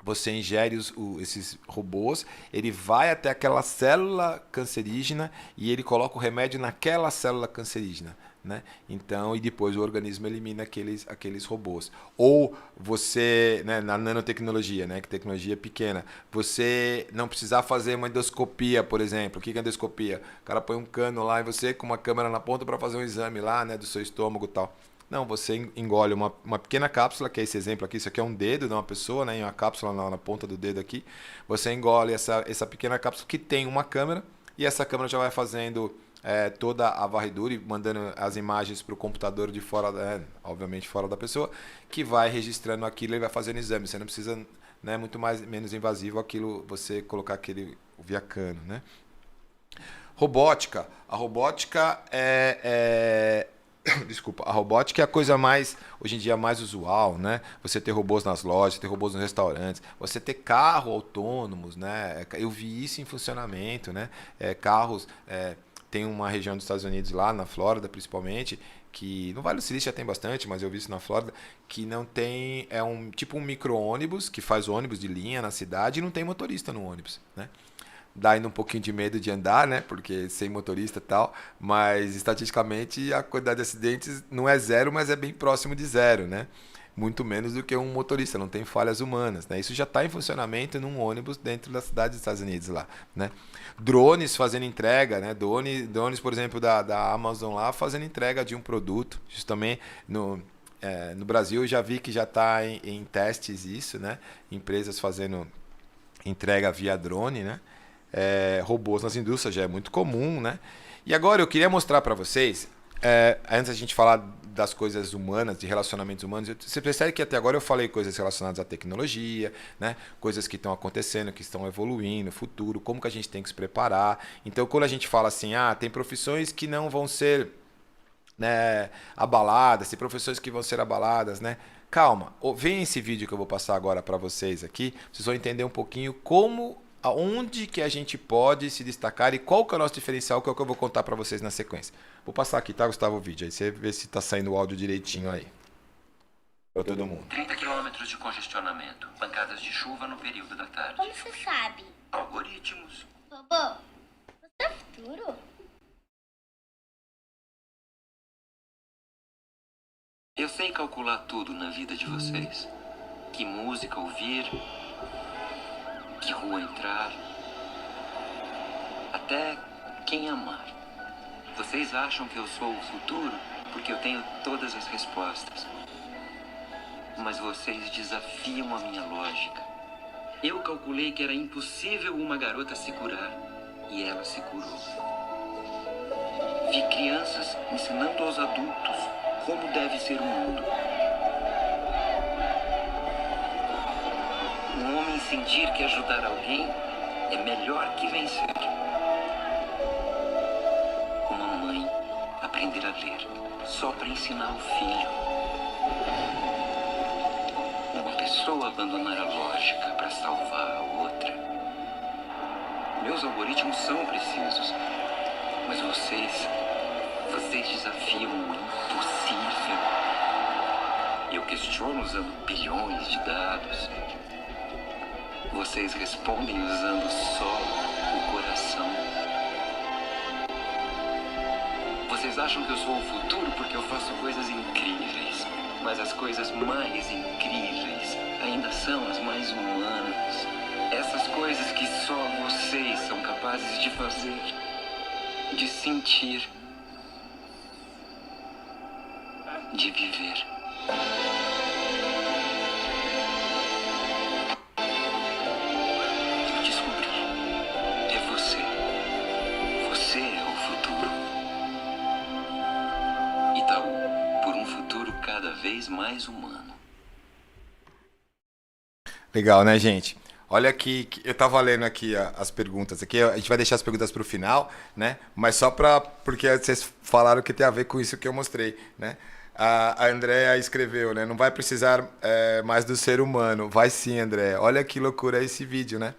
você ingere esses robôs, ele vai até aquela célula cancerígena e ele coloca o remédio naquela célula cancerígena. Né? Então, e depois o organismo elimina aqueles robôs. Ou você, né, na nanotecnologia, né, que tecnologia pequena, você não precisar fazer uma endoscopia, por exemplo. O que é endoscopia? O cara põe um cano lá e você com uma câmera na ponta para fazer um exame lá, né, do seu estômago e tal. Não, você engole uma pequena cápsula, que é esse exemplo aqui, isso aqui é um dedo de uma pessoa, né, uma cápsula na ponta do dedo aqui. Você engole essa pequena cápsula que tem uma câmera e essa câmera já vai fazendo toda a varredura e mandando as imagens para o computador de fora, obviamente fora da pessoa, que vai registrando aquilo e vai fazendo exame. Você não precisa, né, menos invasivo aquilo, você colocar aquele via cano, né? Robótica. A robótica desculpa, a robótica é a coisa mais, hoje em dia, mais usual, né? Você ter robôs nas lojas, ter robôs nos restaurantes, você ter carros autônomos, né? Eu vi isso em funcionamento, né? Carros... Tem uma região dos Estados Unidos lá, na Flórida principalmente, que no Vale do Silício já tem bastante, mas eu vi isso na Flórida, que não tem, tipo um micro-ônibus, que faz ônibus de linha na cidade e não tem motorista no ônibus, né? Dá ainda um pouquinho de medo de andar, né? Porque sem motorista e tal, mas estatisticamente a quantidade de acidentes não é zero, mas é bem próximo de zero, né? Muito menos do que um motorista, não tem falhas humanas, né? Isso já está em funcionamento num ônibus dentro da cidade dos Estados Unidos lá, né? Drones fazendo entrega, né? Drones, por exemplo, da Amazon lá, fazendo entrega de um produto. Isso também no Brasil eu já vi que já está em testes isso, né? Empresas fazendo entrega via drone, né? Robôs nas indústrias já é muito comum, né? E agora eu queria mostrar para vocês, antes da gente falar das coisas humanas, de relacionamentos humanos, você percebe que até agora eu falei coisas relacionadas à tecnologia, né? Coisas que estão acontecendo, que estão evoluindo, futuro, como que a gente tem que se preparar. Então, quando a gente fala assim, tem profissões que não vão ser, né, abaladas, tem profissões que vão ser abaladas, né? Calma, vem esse vídeo que eu vou passar agora para vocês aqui, vocês vão entender um pouquinho aonde que a gente pode se destacar e qual que é o nosso diferencial, que é o que eu vou contar para vocês na sequência. Vou passar aqui, tá, Gustavo, o vídeo, aí você vê se tá saindo o áudio direitinho aí. Para todo mundo. 30 quilômetros de congestionamento, pancadas de chuva no período da tarde. Como você sabe? Algoritmos. Bobo, você é o futuro? Eu sei calcular tudo na vida de vocês. Que música ouvir, que rua entrar, até quem amar. Vocês acham que eu sou o futuro porque eu tenho todas as respostas. Mas vocês desafiam a minha lógica. Eu calculei que era impossível uma garota se curar, e ela se curou. Vi crianças ensinando aos adultos como deve ser o mundo. Um homem sentir que ajudar alguém é melhor que vencer. Uma mãe aprender a ler só para ensinar o filho. Uma pessoa abandonar a lógica para salvar a outra. Meus algoritmos são precisos, mas vocês desafiam o impossível. Eu questiono usando bilhões de dados. Vocês respondem usando só o coração. Vocês acham que eu sou o futuro porque eu faço coisas incríveis. Mas as coisas mais incríveis ainda são as mais humanas. Essas coisas que só vocês são capazes de fazer. De sentir. De viver. Eu descobri. É você. Você é o futuro. Itaú, por um futuro cada vez mais humano. Legal, né, gente? Olha aqui, eu tava lendo aqui as perguntas aqui, a gente vai deixar as perguntas para o final, né? Mas só porque vocês falaram que tem a ver com isso que eu mostrei, né? A Andrea escreveu, né? Não vai precisar mais do ser humano. Vai sim, Andrea. Olha que loucura esse vídeo, né?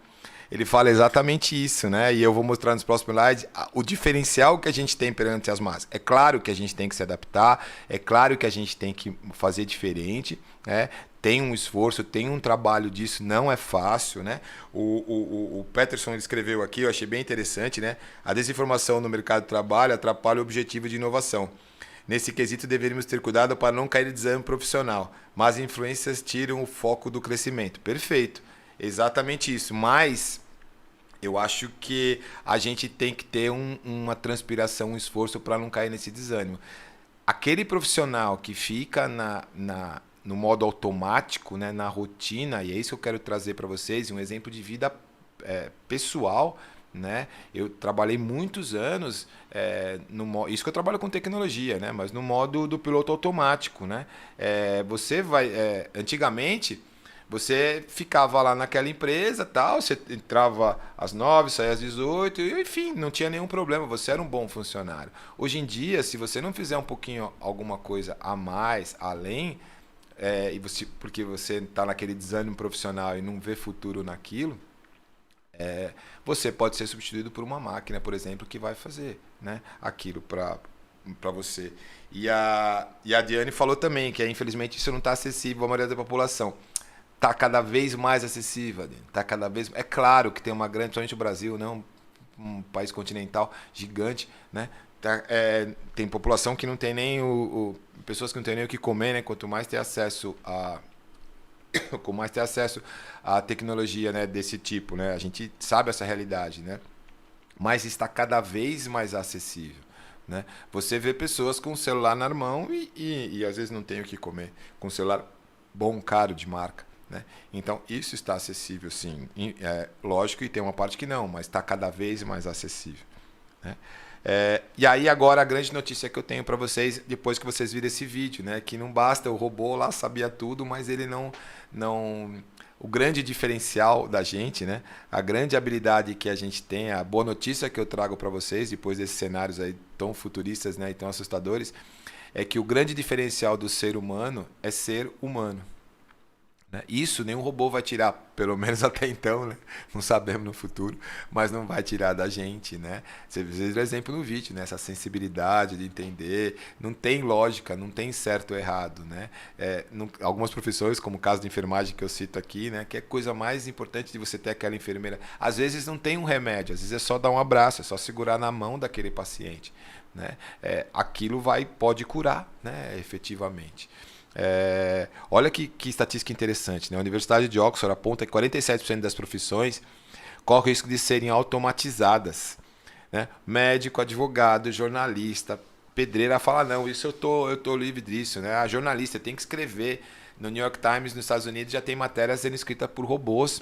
Ele fala exatamente isso, né? E eu vou mostrar nos próximos slides o diferencial que a gente tem perante as massas. É claro que a gente tem que se adaptar, é claro que a gente tem que fazer diferente, né? Tem um esforço, tem um trabalho disso, não é fácil, né? O Peterson escreveu aqui, eu achei bem interessante, né? A desinformação no mercado de trabalho atrapalha o objetivo de inovação. Nesse quesito, deveríamos ter cuidado para não cair em desânimo profissional, mas influências tiram o foco do crescimento. Perfeito, exatamente isso. Mas eu acho que a gente tem que ter uma transpiração, um esforço para não cair nesse desânimo. Aquele profissional que fica no modo automático, né, na rotina, e é isso que eu quero trazer para vocês, um exemplo de vida pessoal, né? Eu trabalhei muitos anos isso que eu trabalho com tecnologia, né? Mas no modo do piloto automático, né? Você vai antigamente você ficava lá naquela empresa, tal, você entrava às 9, saía às 18, e, enfim, não tinha nenhum problema, você era um bom funcionário. Hoje em dia, se você não fizer um pouquinho alguma coisa a mais, além, porque você está naquele desânimo profissional e não vê futuro naquilo, você pode ser substituído por uma máquina, por exemplo, que vai fazer, né, aquilo para você. E a Diane falou também que, infelizmente, isso não está acessível à maioria da população. Está cada vez mais acessível, está cada vez. É claro que tem uma grande, principalmente o Brasil, né, um país continental gigante, né? Tem população que não tem nem pessoas que não têm nem o que comer, né? Quanto mais ter acesso à tecnologia, né, desse tipo, né? A gente sabe essa realidade, né? Mas está cada vez mais acessível, né? Você vê pessoas com o celular na mão e às vezes não tem o que comer, com um celular bom, caro, de marca, né? Então isso está acessível, sim. Lógico, e tem uma parte que não, mas está cada vez mais acessível, né? E aí agora a grande notícia que eu tenho para vocês, depois que vocês viram esse vídeo, né? Que não basta, o robô lá sabia tudo, mas ele não o grande diferencial da gente, né? A grande habilidade que a gente tem, a boa notícia que eu trago para vocês, depois desses cenários aí tão futuristas, né, e tão assustadores, é que o grande diferencial do ser humano é ser humano. Né? Isso nenhum robô vai tirar, pelo menos até então, né? Não sabemos no futuro, mas não vai tirar da gente, né? Você viu o exemplo no vídeo, né? Essa sensibilidade de entender, não tem lógica, não tem certo ou errado, né? Algumas profissões, como o caso de enfermagem que eu cito aqui, né? Que é a coisa mais importante de você ter aquela enfermeira. Às vezes não tem um remédio, às vezes é só dar um abraço, é só segurar na mão daquele paciente, né? Aquilo pode curar, né? Efetivamente. Olha que estatística interessante, né? A Universidade de Oxford aponta que 47% das profissões correm o risco de serem automatizadas, né? Médico, advogado, jornalista, pedreira fala, não, isso eu tô livre disso, né? A jornalista tem que escrever. No New York Times, nos Estados Unidos, já tem matérias sendo escritas por robôs,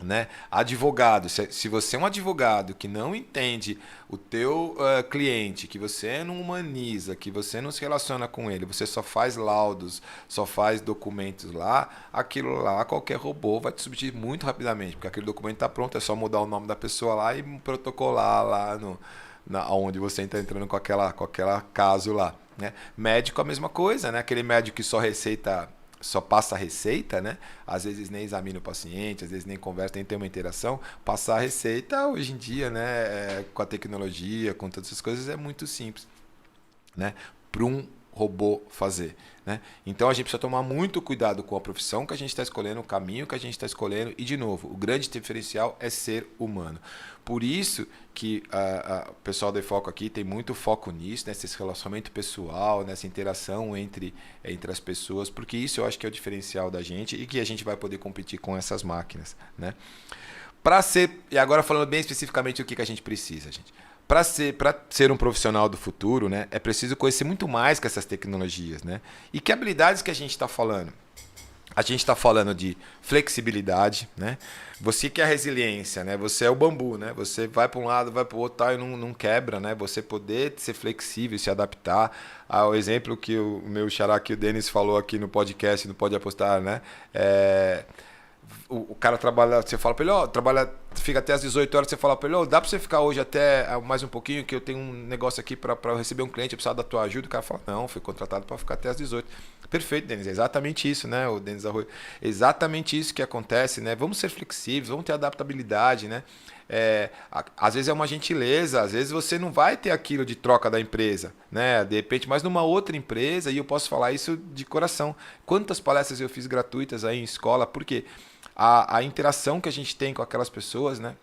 né? Advogado, se você é um advogado que não entende o teu cliente, que você não humaniza, que você não se relaciona com ele, você só faz laudos, só faz documentos lá, aquilo lá qualquer robô vai te substituir muito rapidamente, porque aquele documento está pronto, é só mudar o nome da pessoa lá e protocolar lá onde você está entrando com aquela caso lá, né? Médico a mesma coisa, né? Aquele médico que só passa a receita, né? Às vezes nem examina o paciente, às vezes nem conversa, nem tem uma interação. Passar a receita, hoje em dia, né? Com a tecnologia, com todas essas coisas, é muito simples, né? Para um robô fazer, né? Então a gente precisa tomar muito cuidado com a profissão que a gente está escolhendo, o caminho que a gente está escolhendo e, de novo, o grande diferencial é ser humano. Por isso que o pessoal do Foco aqui tem muito foco nisso, nesse relacionamento pessoal, nessa interação entre as pessoas, porque isso eu acho que é o diferencial da gente e que a gente vai poder competir com essas máquinas, né? E agora falando bem especificamente o que a gente precisa, gente. Para ser um profissional do futuro, né, é preciso conhecer muito mais que essas tecnologias, né? E que habilidades que a gente está falando? A gente está falando de flexibilidade, né? Você quer resiliência, né? Você é o bambu, né? Você vai para um lado, vai para o outro e não quebra, né? Você poder ser flexível, se adaptar. O exemplo que o meu xará aqui, o Denis, falou aqui no podcast, no Pode Apostar, né? O cara trabalha, você fala para ele, trabalha, fica até às 18 horas, você fala para ele, dá para você ficar hoje até mais um pouquinho, que eu tenho um negócio aqui para receber um cliente, eu preciso da tua ajuda. O cara fala, não, fui contratado para ficar até às 18. Perfeito, Denis, é exatamente isso, né, o Denis Arroio, exatamente isso que acontece, né? Vamos ser flexíveis, vamos ter adaptabilidade, né? Às vezes é uma gentileza, às vezes você não vai ter aquilo de troca da empresa, né? De repente, mas numa outra empresa, e eu posso falar isso de coração. Quantas palestras eu fiz gratuitas aí em escola, por quê? A interação que a gente tem com aquelas pessoas, né?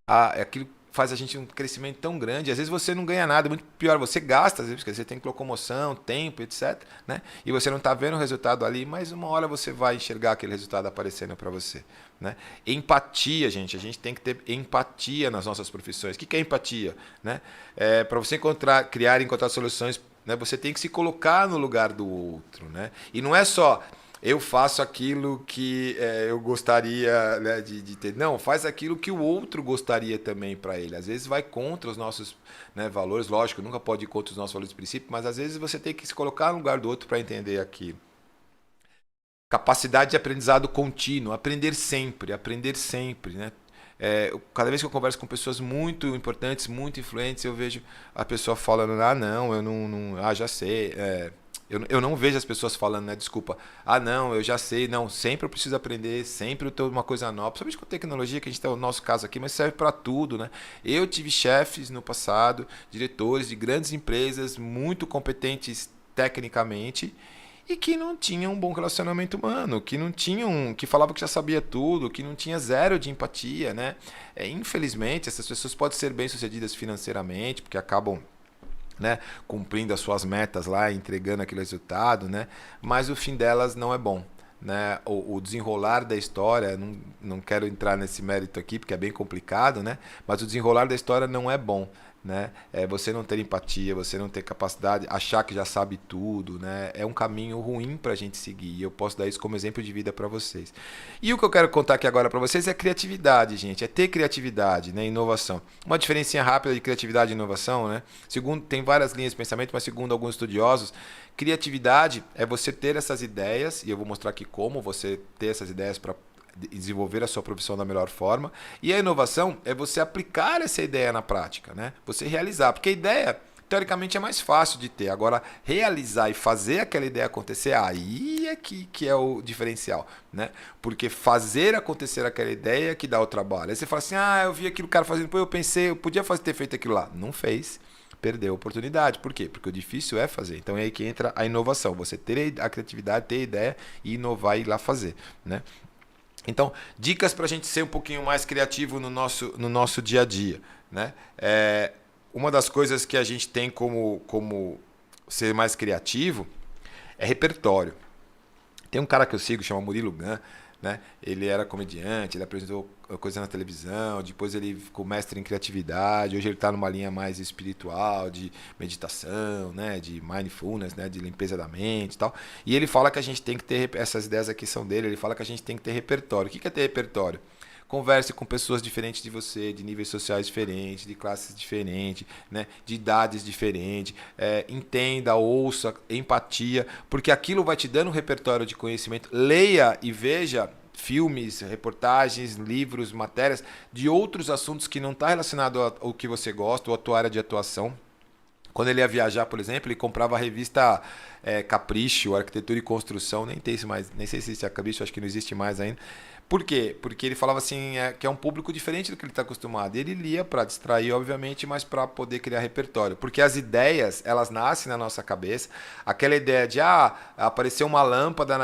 Aquilo faz a gente um crescimento tão grande. Às vezes você não ganha nada, muito pior, você gasta, às vezes, porque você tem locomoção, tempo, etc, né? E você não está vendo o resultado ali, mas uma hora você vai enxergar aquele resultado aparecendo para você, né? Empatia, gente. A gente tem que ter empatia nas nossas profissões. O que é empatia, né? Para você encontrar soluções, né? Você tem que se colocar no lugar do outro, né? E não é só eu faço aquilo que eu gostaria, né, de ter. Não, faz aquilo que o outro gostaria também para ele. Às vezes vai contra os nossos, né, valores, lógico, nunca pode ir contra os nossos valores de princípio, mas às vezes você tem que se colocar no lugar do outro para entender aquilo. Capacidade de aprendizado contínuo, aprender sempre, né? Cada vez que eu converso com pessoas muito importantes, muito influentes, eu vejo a pessoa falando, não, eu não já sei, eu não vejo as pessoas falando, né? Desculpa. Não, eu já sei. Não, sempre eu preciso aprender, sempre eu tenho uma coisa nova. Principalmente com tecnologia, que a gente tem o nosso caso aqui, mas serve para tudo, né? Eu tive chefes no passado, diretores de grandes empresas, muito competentes tecnicamente, e que não tinham um bom relacionamento humano, que falavam que já sabia tudo, que não tinha zero de empatia, né? Infelizmente, essas pessoas podem ser bem-sucedidas financeiramente, porque acabam, né, cumprindo as suas metas lá, entregando aquele resultado, né, mas o fim delas não é bom, né? O desenrolar da história, não quero entrar nesse mérito aqui porque é bem complicado, né, mas o desenrolar da história não é bom, né? Você não ter empatia, você não ter capacidade, achar que já sabe tudo, né? É um caminho ruim para a gente seguir. E eu posso dar isso como exemplo de vida para vocês. E o que eu quero contar aqui agora para vocês é criatividade, gente. É ter criatividade, né? Inovação. Uma diferencinha rápida de criatividade e inovação, né? Segundo, tem várias linhas de pensamento, mas segundo alguns estudiosos, criatividade é você ter essas ideias, e eu vou mostrar aqui como você ter essas ideias para desenvolver a sua profissão da melhor forma. E a inovação é você aplicar essa ideia na prática, né? Você realizar, porque a ideia, teoricamente, é mais fácil de ter. Agora, realizar e fazer aquela ideia acontecer, aí é que é o diferencial, né? Porque fazer acontecer aquela ideia é que dá o trabalho. Aí você fala assim, eu vi aquilo o cara fazendo, pô, eu pensei, eu podia ter feito aquilo lá. Não fez. Perdeu a oportunidade. Por quê? Porque o difícil é fazer. Então é aí que entra a inovação. Você ter a criatividade, ter a ideia e inovar e ir lá fazer, né? Então, dicas para a gente ser um pouquinho mais criativo no nosso dia a dia, né? Uma das coisas que a gente tem como ser mais criativo é repertório. Tem um cara que eu sigo, chama Murilo Gun, né? Ele era comediante, ele apresentou coisa na televisão, depois ele ficou mestre em criatividade, hoje ele está numa linha mais espiritual, de meditação, né? De mindfulness, né? De limpeza da mente e tal. E ele fala que a gente tem que ter, essas ideias aqui são dele, ele fala que a gente tem que ter repertório. O que é ter repertório? Converse com pessoas diferentes de você, de níveis sociais diferentes, de classes diferentes, né? De idades diferentes. Entenda, ouça, empatia, porque aquilo vai te dando um repertório de conhecimento. Leia e veja filmes, reportagens, livros, matérias de outros assuntos que não estão relacionados ao que você gosta ou à tua área de atuação. Quando ele ia viajar, por exemplo, ele comprava a revista Capricho, Arquitetura e Construção, nem sei se existe a Capricho, acho que não existe mais ainda. Por quê? Porque ele falava assim, que é um público diferente do que ele está acostumado. Ele lia para distrair, obviamente, mas para poder criar repertório. Porque as ideias, elas nascem na nossa cabeça. Aquela ideia de, apareceu uma lâmpada,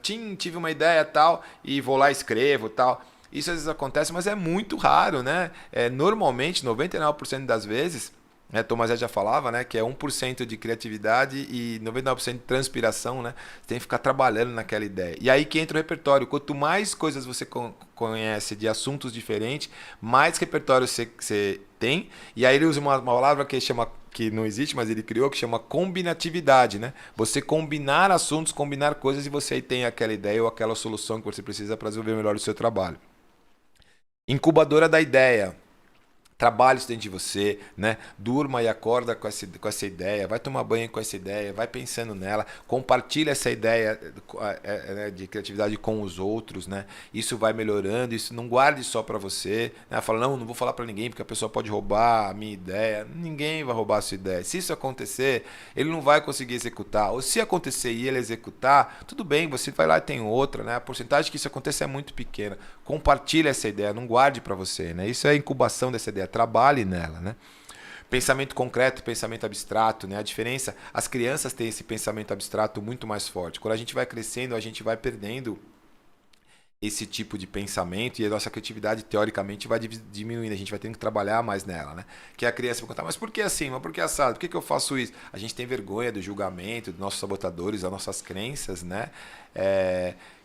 tive uma ideia tal, e vou lá e escrevo tal. Isso às vezes acontece, mas é muito raro, né? Normalmente, 99% das vezes, Thomas Edison já falava, né, que é 1% de criatividade e 99% de transpiração, né? Você tem que ficar trabalhando naquela ideia. E aí que entra o repertório. Quanto mais coisas você conhece de assuntos diferentes, mais repertório você tem. E aí ele usa uma palavra que não existe, mas ele criou, que chama combinatividade, né? Você combinar assuntos, combinar coisas e você tem aquela ideia ou aquela solução que você precisa para desenvolver melhor o seu trabalho. Incubadora da ideia. Trabalhe isso dentro de você, né? Durma e acorda com essa ideia, vai tomar banho com essa ideia, vai pensando nela, compartilha essa ideia de criatividade com os outros, né? Isso vai melhorando, isso não guarde só para você, né? Fala, não vou falar para ninguém porque a pessoa pode roubar a minha ideia. Ninguém vai roubar a sua ideia. Se isso acontecer, ele não vai conseguir executar. Ou se acontecer e ele executar, tudo bem, você vai lá e tem outra, né? A porcentagem que isso aconteça é muito pequena. Compartilha essa ideia, não guarde para você, né? Isso é a incubação dessa ideia. Trabalhe nela, né? Pensamento concreto, pensamento abstrato, né? A diferença, as crianças têm esse pensamento abstrato muito mais forte. Quando a gente vai crescendo, a gente vai perdendo esse tipo de pensamento e a nossa criatividade, teoricamente, vai diminuindo. A gente vai tendo que trabalhar mais nela, né? Que a criança vai contar, mas por que assim? Mas por que assado? Por que eu faço isso? A gente tem vergonha do julgamento, dos nossos sabotadores, das nossas crenças, né?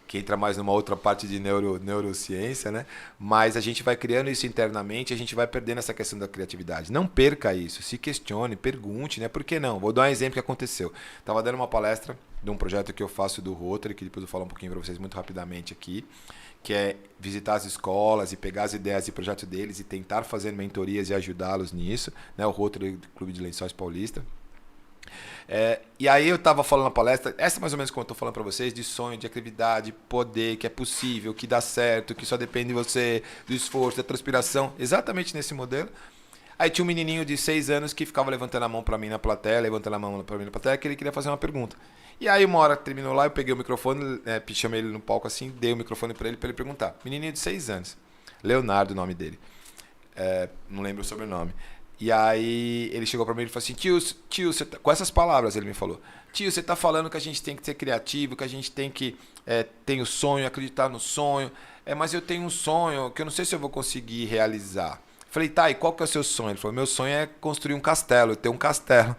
Que entra mais numa outra parte de neurociência, né? Mas a gente vai criando isso internamente, a gente vai perdendo essa questão da criatividade. Não perca isso, se questione, pergunte, né? Por que não? Vou dar um exemplo que aconteceu. Estava dando uma palestra de um projeto que eu faço do Rotary, que depois eu vou falar um pouquinho para vocês muito rapidamente aqui, que é visitar as escolas e pegar as ideias de projeto deles e tentar fazer mentorias e ajudá-los nisso, né? O Rotary Clube de Lençóis Paulista. E aí eu estava falando na palestra, essa é mais ou menos como eu estou falando para vocês, de sonho, de atividade, poder, que é possível, que dá certo, que só depende de você, do esforço, da transpiração, exatamente nesse modelo. Aí tinha um menininho de 6 anos que ficava levantando a mão para mim na plateia, que ele queria fazer uma pergunta. E aí uma hora terminou lá, eu peguei o microfone, chamei ele no palco assim, dei o microfone para ele perguntar. Menininho de 6 anos, Leonardo o nome dele, não lembro o sobrenome. E aí ele chegou para mim e falou assim, tio, você tá... com essas palavras ele me falou, tio, você tá falando que a gente tem que ser criativo, que a gente tem que ter o sonho, acreditar no sonho, mas eu tenho um sonho que eu não sei se eu vou conseguir realizar. Falei, tá, e qual que é o seu sonho? Ele falou, meu sonho é construir um castelo, ter um castelo.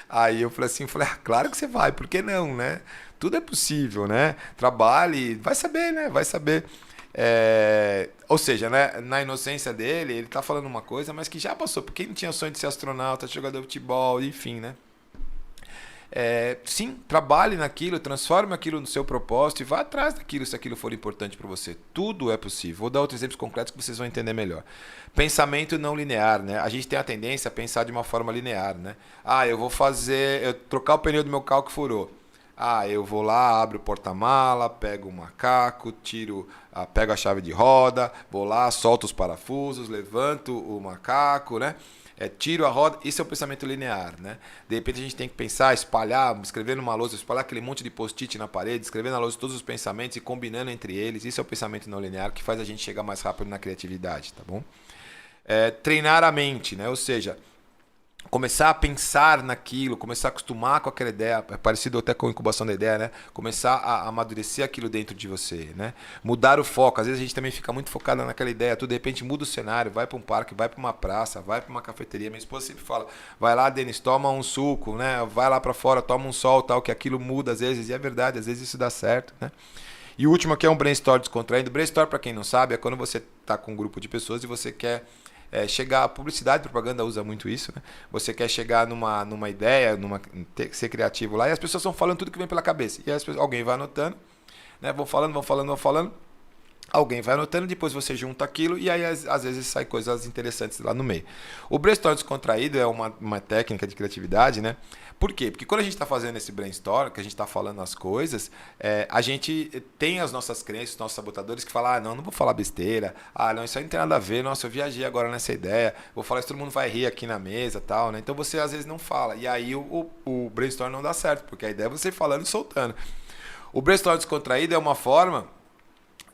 Aí eu falei assim, claro que você vai, por que não, né? Tudo é possível, né? Trabalhe, vai saber, né? Vai saber. Ou seja, né, na inocência dele, ele tá falando uma coisa, mas que já passou. Porque ele não tinha sonho de ser astronauta, jogador de futebol, enfim, né? Sim, trabalhe naquilo, transforme aquilo no seu propósito e vá atrás daquilo se aquilo for importante para você. Tudo é possível. Vou dar outros exemplos concretos que vocês vão entender melhor. Pensamento não linear, né? A gente tem a tendência a pensar de uma forma linear, né? Eu vou trocar o pneu do meu carro que furou. Eu vou lá, abro o porta-mala, pego o macaco, pego a chave de roda, vou lá, solto os parafusos, levanto o macaco, né? Tiro a roda. Isso é o pensamento linear, né? De repente a gente tem que pensar, espalhar, escrever numa lousa, espalhar aquele monte de post-it na parede, escrever na lousa todos os pensamentos e combinando entre eles. Isso é o pensamento não linear que faz a gente chegar mais rápido na criatividade, tá bom? Treinar a mente, né? Ou seja, começar a pensar naquilo, começar a acostumar com aquela ideia, é parecido até com a incubação da ideia, né? Começar a amadurecer aquilo dentro de você, né? Mudar o foco. Às vezes a gente também fica muito focado naquela ideia, de repente muda o cenário, vai para um parque, vai para uma praça, vai para uma cafeteria. Minha esposa sempre fala, vai lá, Denis, toma um suco, né? Vai lá para fora, toma um sol, tal, que aquilo muda às vezes, e é verdade, às vezes isso dá certo, né? E o último aqui é um brainstorm descontraído. Brainstorm, para quem não sabe, é quando você está com um grupo de pessoas e você quer chegar, a publicidade, a propaganda usa muito isso, né? Você quer chegar numa ideia, ser criativo lá, e as pessoas estão falando tudo que vem pela cabeça. E alguém vai anotando, né? Vão falando. Alguém vai anotando, depois você junta aquilo e aí às vezes sai coisas interessantes lá no meio. O brainstorm descontraído é uma técnica de criatividade, né? Por quê? Porque quando a gente está fazendo esse brainstorm, que a gente está falando as coisas, a gente tem as nossas crenças, os nossos sabotadores que falam, não vou falar besteira, não, isso aí não tem nada a ver, nossa, eu viajei agora nessa ideia, vou falar isso, todo mundo vai rir aqui na mesa e tal, né? Então você às vezes não fala, e aí o brainstorm não dá certo, porque a ideia é você falando e soltando. O brainstorm descontraído é uma forma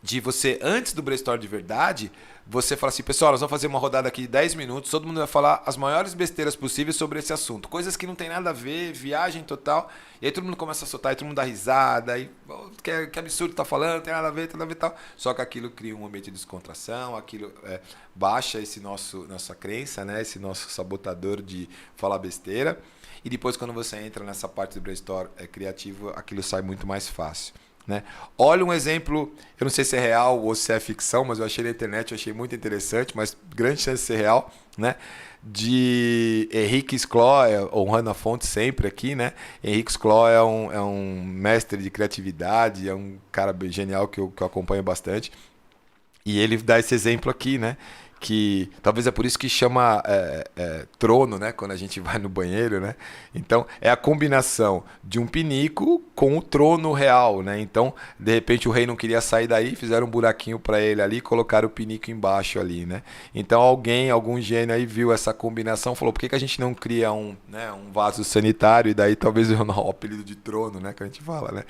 de você, antes do brainstorm de verdade, você fala assim, pessoal, nós vamos fazer uma rodada aqui de 10 minutos, todo mundo vai falar as maiores besteiras possíveis sobre esse assunto, coisas que não tem nada a ver, viagem total, e aí todo mundo começa a soltar, e todo mundo dá risada, e que absurdo tá falando, não tem nada a ver e tal, só que aquilo cria um ambiente de descontração, aquilo baixa nossa crença, né, esse nosso sabotador de falar besteira, e depois quando você entra nessa parte do brainstorm criativo, aquilo sai muito mais fácil. Né? Olha um exemplo, eu não sei se é real ou se é ficção, mas eu achei na internet, eu achei muito interessante, mas grande chance de ser real, né? De Henrique Sclo, honrando a fonte sempre aqui, né? Henrique Sclo é um mestre de criatividade, é um cara genial que eu acompanho bastante, e ele dá esse exemplo aqui, né? Que talvez é por isso que chama trono, né? Quando a gente vai no banheiro, né? Então, é a combinação de um pinico com o trono real, né? Então, de repente, o rei não queria sair daí, fizeram um buraquinho para ele ali e colocaram o pinico embaixo ali, né? Então, algum gênio aí viu essa combinação, falou, por que a gente não cria um vaso sanitário? E daí talvez o apelido de trono, né? Que a gente fala, né?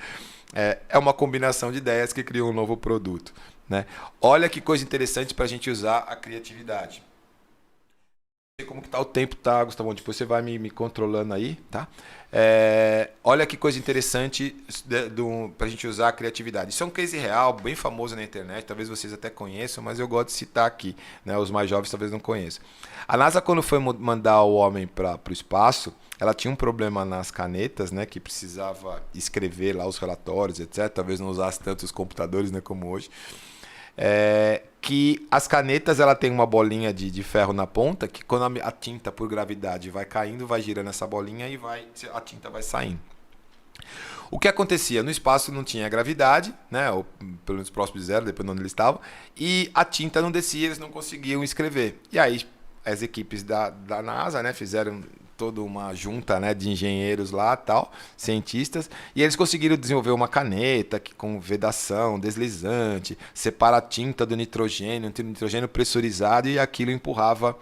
É uma combinação de ideias que cria um novo produto. Né? Olha que coisa interessante para a gente usar a criatividade. Não sei como que tá o tempo, tá, Gustavo? Depois você vai me controlando aí, tá? Olha que coisa interessante para a gente usar a criatividade. Isso é um case real, bem famoso na internet, talvez vocês até conheçam, mas eu gosto de citar aqui, né? Os mais jovens talvez não conheçam. A NASA, quando foi mandar o homem para o espaço, ela tinha um problema nas canetas, né? Que precisava escrever lá os relatórios, etc. Talvez não usasse tanto os computadores, né, como hoje. Que as canetas ela tem uma bolinha de ferro na ponta que quando a tinta por gravidade vai caindo, vai girando essa bolinha e a tinta vai saindo. O que acontecia? No espaço não tinha gravidade, né? Ou pelo menos próximo de zero, dependendo de onde eles estavam, e a tinta não descia, eles não conseguiam escrever. E aí as equipes da NASA, né, fizeram toda uma junta, né, de engenheiros lá, tal, cientistas, e eles conseguiram desenvolver uma caneta com vedação, deslizante, separa a tinta do nitrogênio, um nitrogênio pressurizado, e aquilo empurrava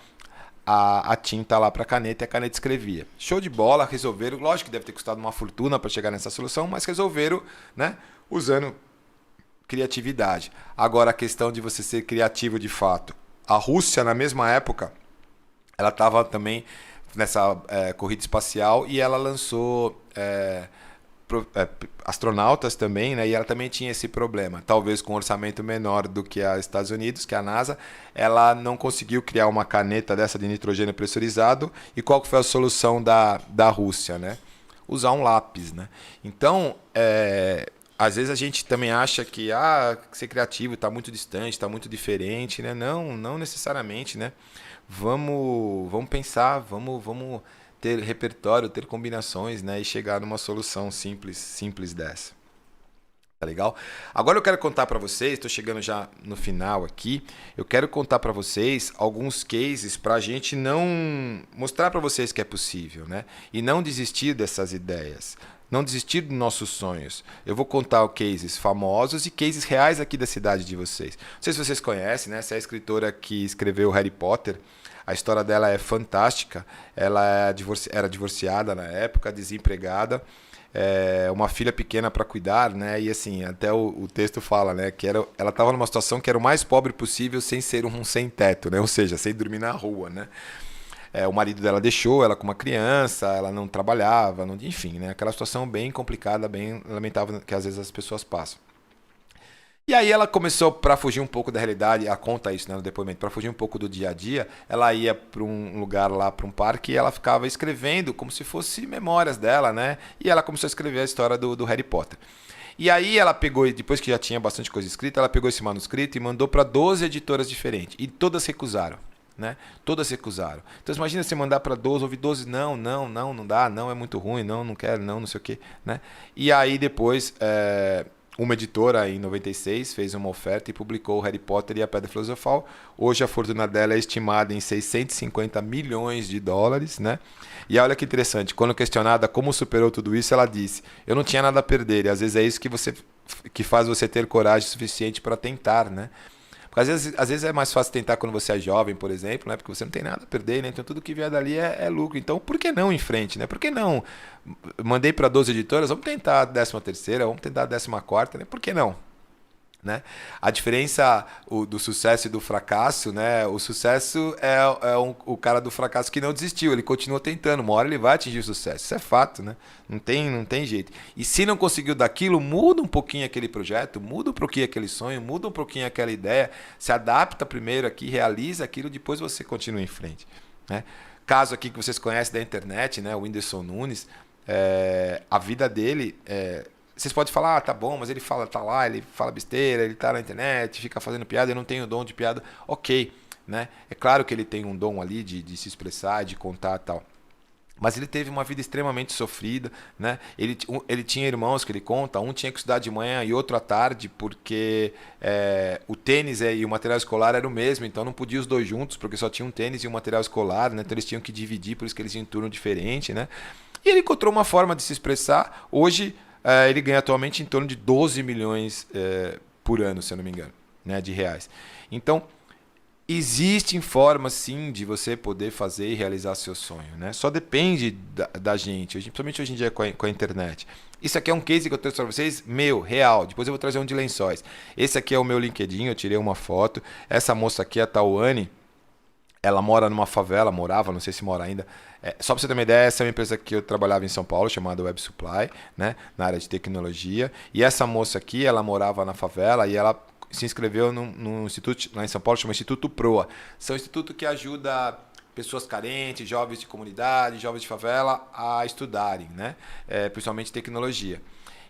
a tinta lá para a caneta e a caneta escrevia. Show de bola, resolveram, lógico que deve ter custado uma fortuna para chegar nessa solução, mas resolveram, né, usando criatividade. Agora a questão de você ser criativo de fato. A Rússia, na mesma época, ela estava também nessa corrida espacial e ela lançou astronautas também, né? E ela também tinha esse problema, talvez com um orçamento menor do que a Estados Unidos, que a NASA, ela não conseguiu criar uma caneta dessa de nitrogênio pressurizado. E qual que foi a solução da Rússia, né? Usar um lápis, né? Então, às vezes a gente também acha que ser criativo está muito distante, está muito diferente, né? Não, não necessariamente, né? Vamos pensar, vamos ter repertório, ter combinações, né? E chegar numa solução simples dessa. Tá legal? Agora eu quero contar para vocês, estou chegando já no final aqui, eu quero contar para vocês alguns cases para a gente não mostrar para vocês que é possível, né? E não desistir dessas ideias, não desistir dos nossos sonhos. Eu vou contar cases famosos e cases reais aqui da cidade de vocês. Não sei se vocês conhecem, né? Essa é a escritora que escreveu Harry Potter. A história dela é fantástica. Ela era divorciada na época, desempregada. Uma filha pequena para cuidar, né? E assim, até o texto fala, né? Que ela estava numa situação que era o mais pobre possível sem ser um sem teto, né? Ou seja, sem dormir na rua, né? O marido dela deixou ela com uma criança, ela não trabalhava, enfim, né? Aquela situação bem complicada, bem lamentável que às vezes as pessoas passam. E aí ela começou, para fugir um pouco da realidade, ela conta isso, né, no depoimento, para fugir um pouco do dia a dia, ela ia para um lugar lá, para um parque, e ela ficava escrevendo como se fosse memórias dela, né? E ela começou a escrever a história do Harry Potter. E aí ela pegou, depois que já tinha bastante coisa escrita, ela pegou esse manuscrito e mandou para 12 editoras diferentes, e todas recusaram. Né? Todas recusaram. Então você imagina você mandar para 12, ouvir 12, não dá, não é muito ruim, não quero, não sei o quê. Né? E aí depois... uma editora, em 96, fez uma oferta e publicou o Harry Potter e a Pedra Filosofal. Hoje a fortuna dela é estimada em 650 milhões de dólares. Né? E olha que interessante, quando questionada como superou tudo isso, ela disse, eu não tinha nada a perder. E às vezes é isso que faz você ter coragem suficiente para tentar. Né? Porque às vezes é mais fácil tentar quando você é jovem, por exemplo, né? Porque você não tem nada a perder, né? Então tudo que vier dali é lucro. Então por que não em frente? Né? Por que não? Mandei para 12 editoras, vamos tentar a 13ª, vamos tentar a 14ª, né? Por que não? Né? A diferença do sucesso e do fracasso, né? O sucesso o cara do fracasso que não desistiu, ele continua tentando, uma hora ele vai atingir o sucesso, isso é fato, né? Não tem jeito. E se não conseguiu daquilo, muda um pouquinho aquele projeto, muda um pouquinho aquele sonho, muda um pouquinho aquela ideia, se adapta primeiro aqui, realiza aquilo, depois você continua em frente. Né? Caso aqui que vocês conhecem da internet, né? O Whindersson Nunes, a vida dele... Vocês podem falar, tá bom, mas ele tá lá, ele fala besteira, ele tá na internet, fica fazendo piada, eu não tenho dom de piada. Ok, né? É claro que ele tem um dom ali de se expressar, de contar e tal. Mas ele teve uma vida extremamente sofrida, né? Ele tinha irmãos que ele conta, um tinha que estudar de manhã e outro à tarde, porque o tênis e o material escolar era o mesmo, então não podia os dois juntos, porque só tinha um tênis e um material escolar, né? Então eles tinham que dividir, por isso que eles iam em turno diferente, né? E ele encontrou uma forma de se expressar. Hoje... ele ganha atualmente em torno de 12 milhões por ano, se eu não me engano, né, de reais. Então, existem formas, sim, de você poder fazer e realizar seu sonho. Né? Só depende da gente, principalmente hoje em dia com a internet. Isso aqui é um case que eu trouxe para vocês, real. Depois eu vou trazer um de Lençóis. Esse aqui é o meu LinkedIn, eu tirei uma foto. Essa moça aqui, a Tawane, ela mora numa favela, morava, não sei se mora ainda. Só para você ter uma ideia, essa é uma empresa que eu trabalhava em São Paulo, chamada Web Supply, né, na área de tecnologia. E essa moça aqui, ela morava na favela e ela se inscreveu num instituto lá em São Paulo, chama Instituto Proa. São um instituto que ajuda pessoas carentes, jovens de comunidade, jovens de favela a estudarem, né, principalmente tecnologia.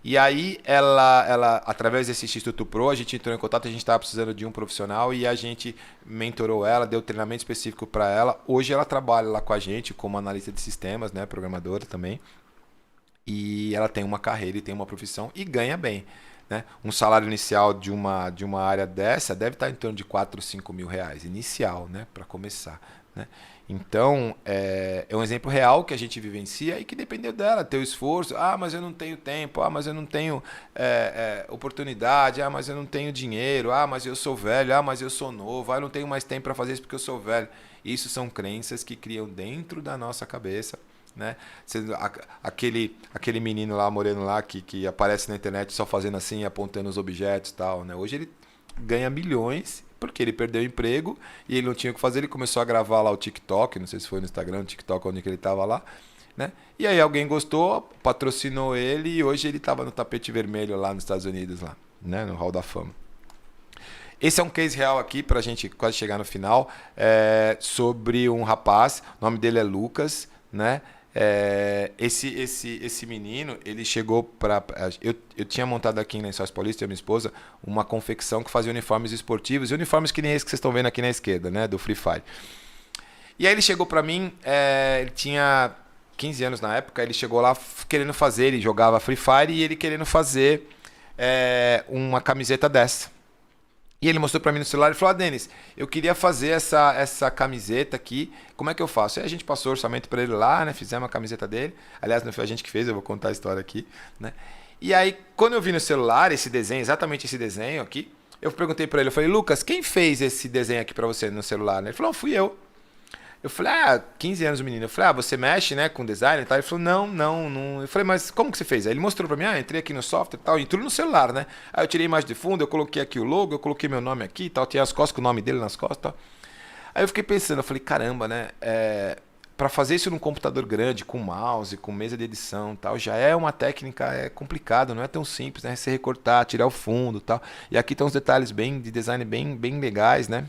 E aí, ela, através desse Instituto Pro, a gente entrou em contato, a gente estava precisando de um profissional e a gente mentorou ela, deu treinamento específico para ela. Hoje ela trabalha lá com a gente como analista de sistemas, né, programadora também. E ela tem uma carreira e tem uma profissão e ganha bem. Né? Um salário inicial de uma área dessa deve estar em torno de 4 ou 5 mil reais, inicial, né, para começar. Né? Então, é um exemplo real que a gente vivencia e que dependeu dela, ter o esforço. Mas eu não tenho tempo, mas eu não tenho oportunidade, mas eu não tenho dinheiro, mas eu sou velho, mas eu sou novo, eu não tenho mais tempo para fazer isso porque eu sou velho. Isso são crenças que criam dentro da nossa cabeça. Né? Aquele menino lá, moreno lá, que aparece na internet só fazendo assim, apontando os objetos e tal. Né? Hoje ele ganha milhões porque ele perdeu o emprego e ele não tinha o que fazer, ele começou a gravar lá o TikTok, não sei se foi no Instagram, no TikTok, onde que ele estava lá, né? E aí alguém gostou, patrocinou ele e hoje ele estava no tapete vermelho lá nos Estados Unidos, lá, né? No Hall da Fama. Esse é um case real aqui, para a gente quase chegar no final, sobre um rapaz, o nome dele é Lucas, né? Esse menino, ele chegou para... Eu tinha montado aqui em Lençóis Paulista, eu e minha esposa, uma confecção que fazia uniformes esportivos, e uniformes que nem esse que vocês estão vendo aqui na esquerda, né, do Free Fire. E aí ele chegou para mim, ele tinha 15 anos na época, ele chegou lá querendo fazer, ele jogava Free Fire e ele querendo fazer uma camiseta dessa. E ele mostrou pra mim no celular e falou: Denis, eu queria fazer essa camiseta aqui, como é que eu faço? Aí a gente passou o orçamento pra ele lá, né? Fizemos a camiseta dele. Aliás, não foi a gente que fez, eu vou contar a história aqui, né? E aí, quando eu vi no celular esse desenho, exatamente esse desenho aqui, eu perguntei pra ele, eu falei: Lucas, quem fez esse desenho aqui pra você no celular? Ele falou: fui eu. Eu falei: 15 anos o menino. Eu falei: você mexe, né, com design e tal? Ele falou: não. Eu falei: mas como que você fez? Aí ele mostrou pra mim: entrei aqui no software e tal, e tudo no celular, né? Aí eu tirei a imagem de fundo, eu coloquei aqui o logo, eu coloquei meu nome aqui e tal, tinha as costas com o nome dele nas costas e tal. Aí eu fiquei pensando, eu falei: caramba, né, pra fazer isso num computador grande, com mouse, com mesa de edição e tal, já é uma técnica complicada, não é tão simples, né? Você recortar, tirar o fundo e tal. E aqui estão uns detalhes de design bem legais, né?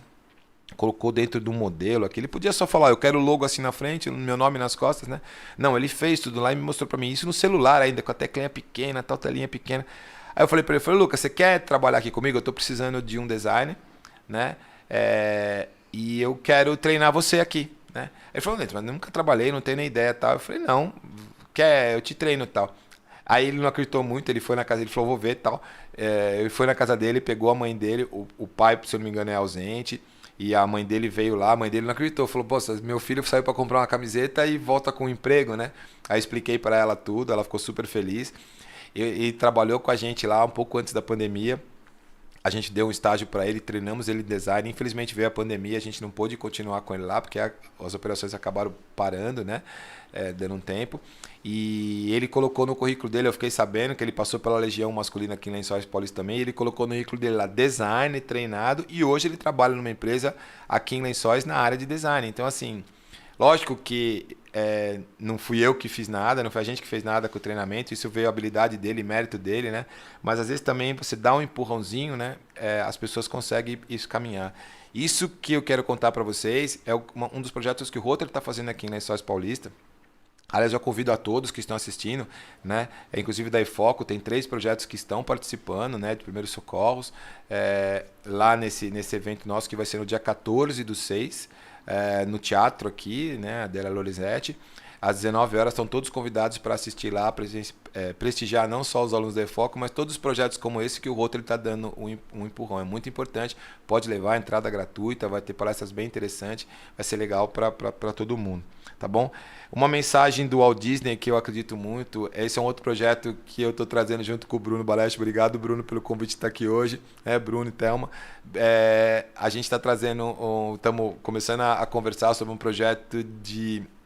Colocou dentro de um modelo aqui. Ele podia só falar: eu quero o logo assim na frente, meu nome nas costas, né? Não, ele fez tudo lá e me mostrou pra mim isso no celular ainda, com a teclinha pequena, tal, telinha pequena. Aí eu falei pra ele, Lucas, você quer trabalhar aqui comigo? Eu tô precisando de um designer, né? E eu quero treinar você aqui, né? Ele falou: mas nunca trabalhei, não tenho nem ideia, tal. Eu falei: não, eu te treino, tal. Aí ele não acreditou muito, ele foi na casa dele, falou: vou ver, tal. Ele foi na casa dele, pegou a mãe dele, o pai, se eu não me engano, é ausente. E a mãe dele veio lá, a mãe dele não acreditou. Falou: pô, meu filho saiu para comprar uma camiseta e volta com um emprego, né? Aí expliquei para ela tudo, ela ficou super feliz. E trabalhou com a gente lá um pouco antes da pandemia. A gente deu um estágio para ele, treinamos ele em design. Infelizmente veio a pandemia, a gente não pôde continuar com ele lá, porque as operações acabaram parando, né? Dando um tempo. E ele colocou no currículo dele, eu fiquei sabendo que ele passou pela Legião Masculina aqui em Lençóis Paulista também. Ele colocou no currículo dele lá design, treinado, e hoje ele trabalha numa empresa aqui em Lençóis na área de design. Então, assim, lógico que não fui eu que fiz nada, não foi a gente que fez nada com o treinamento, isso veio a habilidade dele, mérito dele, né? Mas às vezes também você dá um empurrãozinho, né? As pessoas conseguem isso caminhar. Isso que eu quero contar para vocês é um dos projetos que o Rotary está fazendo aqui em Lençóis Paulista. Aliás, eu convido a todos que estão assistindo, né? Inclusive da EFOCO, tem 3 projetos que estão participando, né, de primeiros socorros, lá nesse evento nosso, que vai ser no dia 14/6, no teatro aqui, né, Adela Lorenzetti. Às 19 horas estão todos convidados para assistir lá, prestigiar não só os alunos da EFOCO, mas todos os projetos como esse que o Rotary está dando um empurrão. É muito importante, pode levar, entrada gratuita, vai ter palestras bem interessantes, vai ser legal para todo mundo, tá bom? Uma mensagem do Walt Disney que eu acredito muito, esse é um outro projeto que eu estou trazendo junto com o Bruno Balestre. Obrigado, Bruno, pelo convite de estar aqui hoje, Bruno e Thelma. A gente está trazendo, estamos começando a conversar sobre um projeto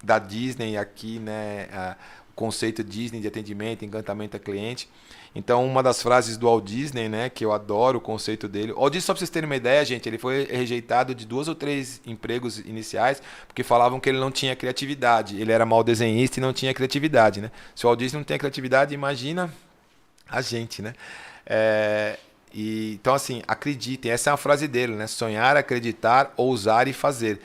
da Disney aqui, né? O conceito Disney de atendimento, encantamento a cliente. Então, uma das frases do Walt Disney, né, que eu adoro o conceito dele. O Walt Disney, só para vocês terem uma ideia, gente, ele foi rejeitado de 2 ou 3 empregos iniciais, porque falavam que ele não tinha criatividade. Ele era mau desenhista e não tinha criatividade, né? Se o Walt Disney não tem criatividade, imagina a gente, né? Então, assim, acreditem. Essa é a frase dele, né? Sonhar, acreditar, ousar e fazer.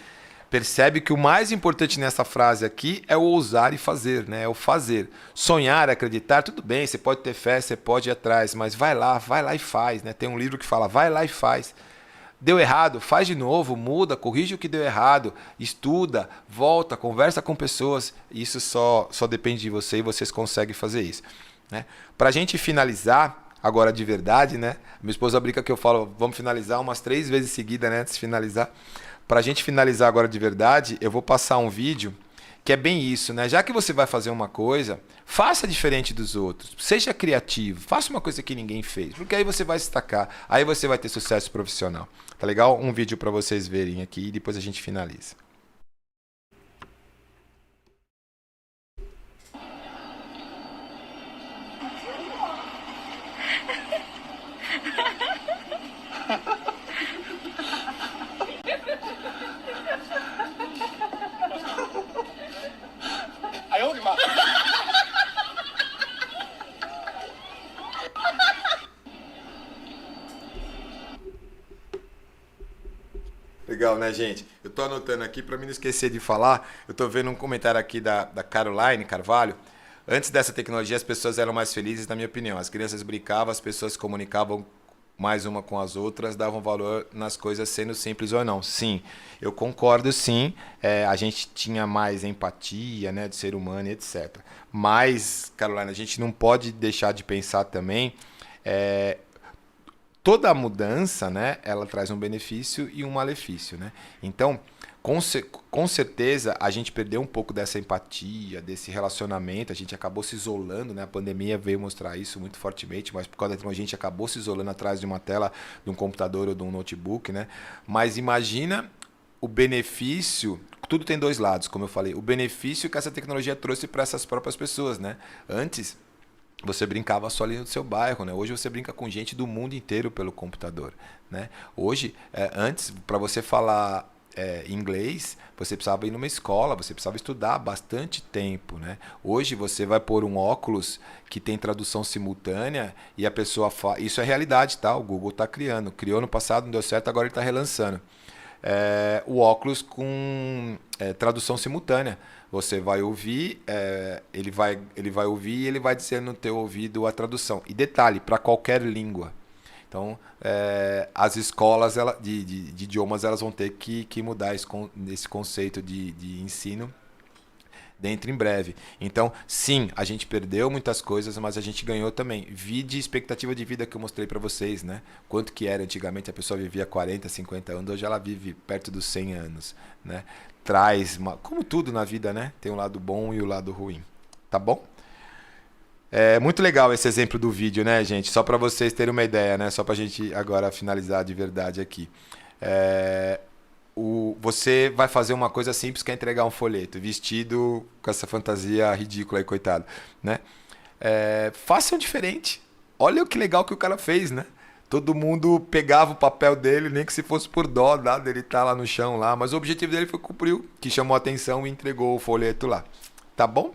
Percebe que o mais importante nessa frase aqui é o ousar e fazer, né? É o fazer. Sonhar, acreditar, tudo bem, você pode ter fé, você pode ir atrás, mas vai lá e faz, né? Tem um livro que fala: vai lá e faz. Deu errado, faz de novo, muda, corrige o que deu errado, estuda, volta, conversa com pessoas. Isso só depende de você e vocês conseguem fazer isso, né? Pra gente finalizar, agora de verdade, né? Minha esposa brinca que eu falo: vamos finalizar umas 3 vezes seguidas, né? Antes de finalizar. Para a gente finalizar agora de verdade, eu vou passar um vídeo que é bem isso, né? Já que você vai fazer uma coisa, faça diferente dos outros. Seja criativo, faça uma coisa que ninguém fez, porque aí você vai se destacar, aí você vai ter sucesso profissional. Tá legal? Um vídeo para vocês verem aqui e depois a gente finaliza. legal, né, gente? Eu tô anotando aqui para mim não esquecer de falar. Eu tô vendo um comentário aqui da Caroline Carvalho. Antes dessa tecnologia, as pessoas eram mais felizes, na minha opinião. As crianças brincavam, as pessoas se comunicavam mais uma com as outras, davam valor nas coisas sendo simples ou não. Sim, eu concordo, sim. A gente tinha mais empatia, né, de ser humano e etc. Mas, Carolina, a gente não pode deixar de pensar também... toda mudança, né, ela traz um benefício e um malefício, né? Então, com certeza, a gente perdeu um pouco dessa empatia, desse relacionamento, a gente acabou se isolando, né? A pandemia veio mostrar isso muito fortemente, mas por causa da tecnologia a gente acabou se isolando atrás de uma tela, de um computador ou de um notebook, né? Mas imagina o benefício, tudo tem dois lados, como eu falei, o benefício que essa tecnologia trouxe para essas próprias pessoas, né? Antes, você brincava só ali no seu bairro, né? Hoje você brinca com gente do mundo inteiro pelo computador, né? Hoje, antes, para você falar inglês, você precisava ir numa escola, você precisava estudar bastante tempo, né? Hoje você vai pôr um óculos que tem tradução simultânea e a pessoa fala... Isso é realidade, tá? O Google está criando. Criou no passado, não deu certo, agora ele está relançando. O óculos com tradução simultânea. Você vai ouvir, ele vai ouvir e ele vai dizer no teu ouvido a tradução. E detalhe, para qualquer língua. Então, as escolas de idiomas elas vão ter que mudar esse conceito de ensino dentro em breve. Então, sim, a gente perdeu muitas coisas, mas a gente ganhou também. Vide expectativa de vida que eu mostrei para vocês, né? Quanto que era antigamente, a pessoa vivia 40, 50 anos, hoje ela vive perto dos 100 anos, né? Como tudo na vida, né? Tem um lado bom e o lado ruim. Tá bom? É muito legal esse exemplo do vídeo, né, gente? Só para vocês terem uma ideia, né? Só para a gente agora finalizar de verdade aqui. Você vai fazer uma coisa simples que é entregar um folheto, vestido com essa fantasia ridícula aí, coitado, né? Façam diferente. Olha o que legal que o cara fez, né? Todo mundo pegava o papel dele, nem que se fosse por dó, dele estar lá no chão lá, mas o objetivo dele foi cumprir, que chamou a atenção e entregou o folheto lá. Tá bom?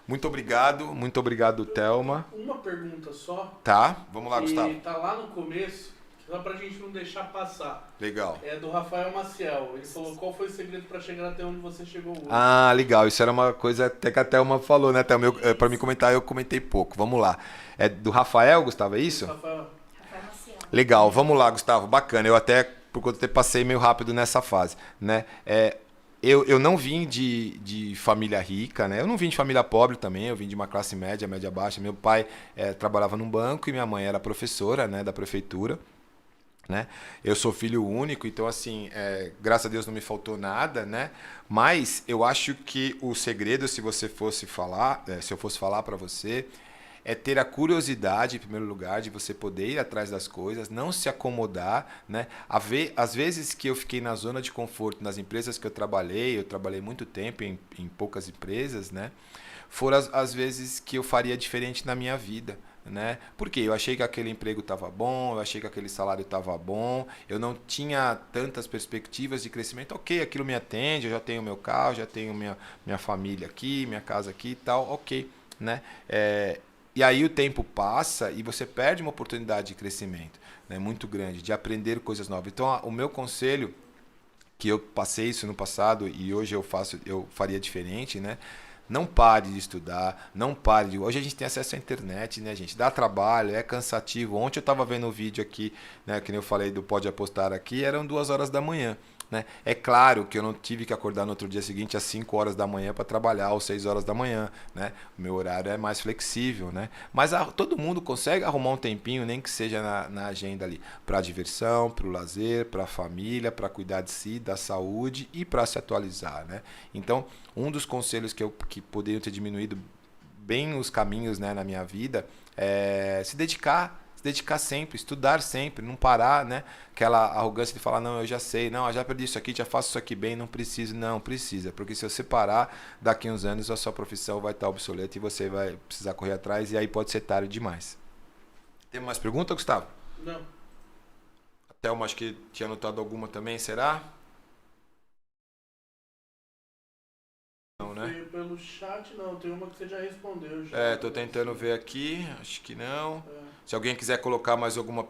Muito obrigado, Thelma. Uma pergunta só. Tá, vamos lá, que Gustavo. Tá lá no começo, só pra gente não deixar passar. Legal. É do Rafael Maciel. Ele falou: qual foi o segredo pra chegar até onde você chegou hoje? Ah, legal. Isso era uma coisa até que a Thelma falou, né, Thelma? Pra me comentar, eu comentei pouco. Vamos lá. É do Rafael, Gustavo, é isso? Rafael. Legal, vamos lá, Gustavo. Bacana. Eu até, por conta de ter passei meio rápido nessa fase, né? Eu não vim de família rica, né? Eu não vim de família pobre também, eu vim de uma classe média, média baixa. Meu pai trabalhava num banco e minha mãe era professora, né, da prefeitura, né? Eu sou filho único, então assim, graças a Deus não me faltou nada, né? Mas eu acho que o segredo, se eu fosse falar para você, é ter a curiosidade, em primeiro lugar, de você poder ir atrás das coisas, não se acomodar, né? Às vezes que eu fiquei na zona de conforto nas empresas que eu trabalhei muito tempo em poucas empresas, né? Foram as vezes que eu faria diferente na minha vida, né? Porque eu achei que aquele emprego estava bom, eu achei que aquele salário estava bom, eu não tinha tantas perspectivas de crescimento. Ok, aquilo me atende, eu já tenho meu carro, já tenho minha família aqui, minha casa aqui e tal, ok, né? E aí o tempo passa e você perde uma oportunidade de crescimento, né, muito grande, de aprender coisas novas. Então, o meu conselho, que eu passei isso no passado e hoje eu faria diferente, né? Não pare de estudar, não pare de... Hoje a gente tem acesso à internet, né, gente? Dá trabalho, é cansativo. Ontem eu estava vendo um vídeo aqui, né, que nem eu falei do Pode Apostar aqui, eram 2 horas da manhã. Né? É claro que eu não tive que acordar no outro dia seguinte às 5 horas da manhã para trabalhar, ou 6 horas da manhã, né? O meu horário é mais flexível, né? Mas todo mundo consegue arrumar um tempinho, nem que seja na agenda ali, para a diversão, para o lazer, para a família, para cuidar de si, da saúde e para se atualizar, né? Então, um dos conselhos que poderiam ter diminuído bem os caminhos, né, na minha vida é se dedicar sempre, estudar sempre, não parar, né? Aquela arrogância de falar, não, eu já sei, não, eu já perdi isso aqui, já faço isso aqui bem, não preciso. Não, precisa, porque se você parar, daqui a uns anos a sua profissão vai estar obsoleta e você vai precisar correr atrás e aí pode ser tarde demais. Tem mais pergunta, Gustavo? Não. A Thelma, acho que tinha anotado alguma também, será? Não, né? Pelo chat, não. Tem uma que você já respondeu. Já. Tô tentando ver aqui, acho que não. Se alguém quiser colocar mais alguma...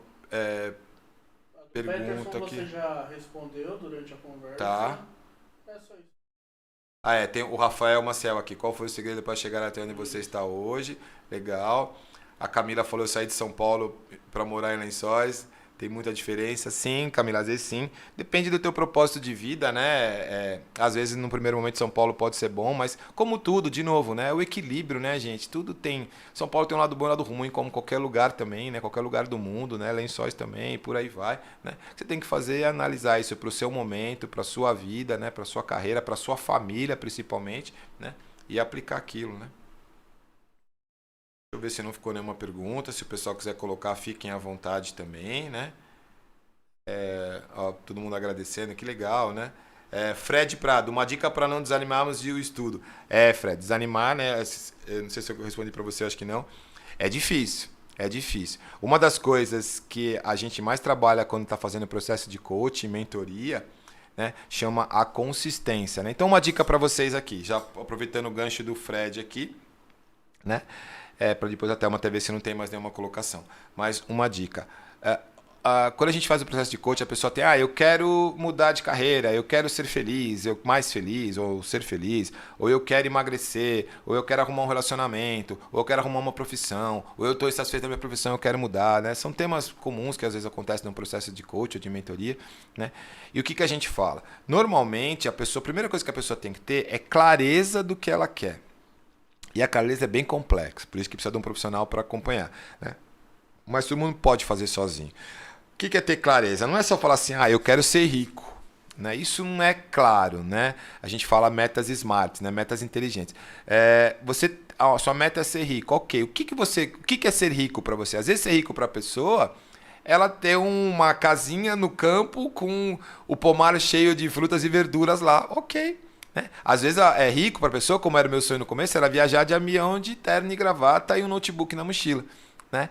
pergunta Peterson, aqui. você já respondeu durante a conversa. Tá. É só isso. Tem o Rafael Maciel aqui. Qual foi o segredo para chegar até onde você está hoje? Legal. A Camila falou: eu saí de São Paulo para morar em Lençóis. Tem muita diferença? Sim, Camila, às vezes sim. Depende do teu propósito de vida, né? Às vezes, no primeiro momento, São Paulo pode ser bom, mas como tudo, de novo, né? O equilíbrio, né, gente? Tudo tem... São Paulo tem um lado bom e um lado ruim, como qualquer lugar também, né? Qualquer lugar do mundo, né? Lençóis também, por aí vai, né? O que você tem que fazer é analisar isso para o seu momento, para a sua vida, né? Para a sua carreira, para a sua família, principalmente, né? E aplicar aquilo, né? Deixa eu ver se não ficou nenhuma pergunta. Se o pessoal quiser colocar, fiquem à vontade também, né? Todo mundo agradecendo, que legal, né? Fred Prado, uma dica para não desanimarmos de o estudo. Fred, desanimar, né? Eu não sei se eu respondi para você, acho que não. É difícil, é difícil. Uma das coisas que a gente mais trabalha quando está fazendo o processo de coaching, mentoria, né, chama a consistência, né? Então, uma dica para vocês aqui, já aproveitando o gancho do Fred aqui, né? Para depois até uma TV se não tem mais nenhuma colocação. Mas uma dica. Quando a gente faz o processo de coach, a pessoa tem, eu quero mudar de carreira, eu quero ser feliz, mais feliz, ou ser feliz, ou eu quero emagrecer, ou eu quero arrumar um relacionamento, ou eu quero arrumar uma profissão, ou eu estou insatisfeito da minha profissão, eu quero mudar, né? São temas comuns que às vezes acontecem no processo de coach ou de mentoria, né? E o que a gente fala? Normalmente, a primeira coisa que a pessoa tem que ter é clareza do que ela quer. E a clareza é bem complexa, por isso que precisa de um profissional para acompanhar, né? Mas todo mundo pode fazer sozinho. O que é ter clareza? Não é só falar assim, eu quero ser rico, né? Isso não é claro, né? A gente fala metas smart, né? Metas inteligentes. Sua meta é ser rico, ok. O que é ser rico para você? Às vezes ser rico para a pessoa, ela ter uma casinha no campo com o pomar cheio de frutas e verduras lá, ok. Né? Às vezes é rico para a pessoa, como era o meu sonho no começo, era viajar de avião, de terno e gravata e um notebook na mochila, né?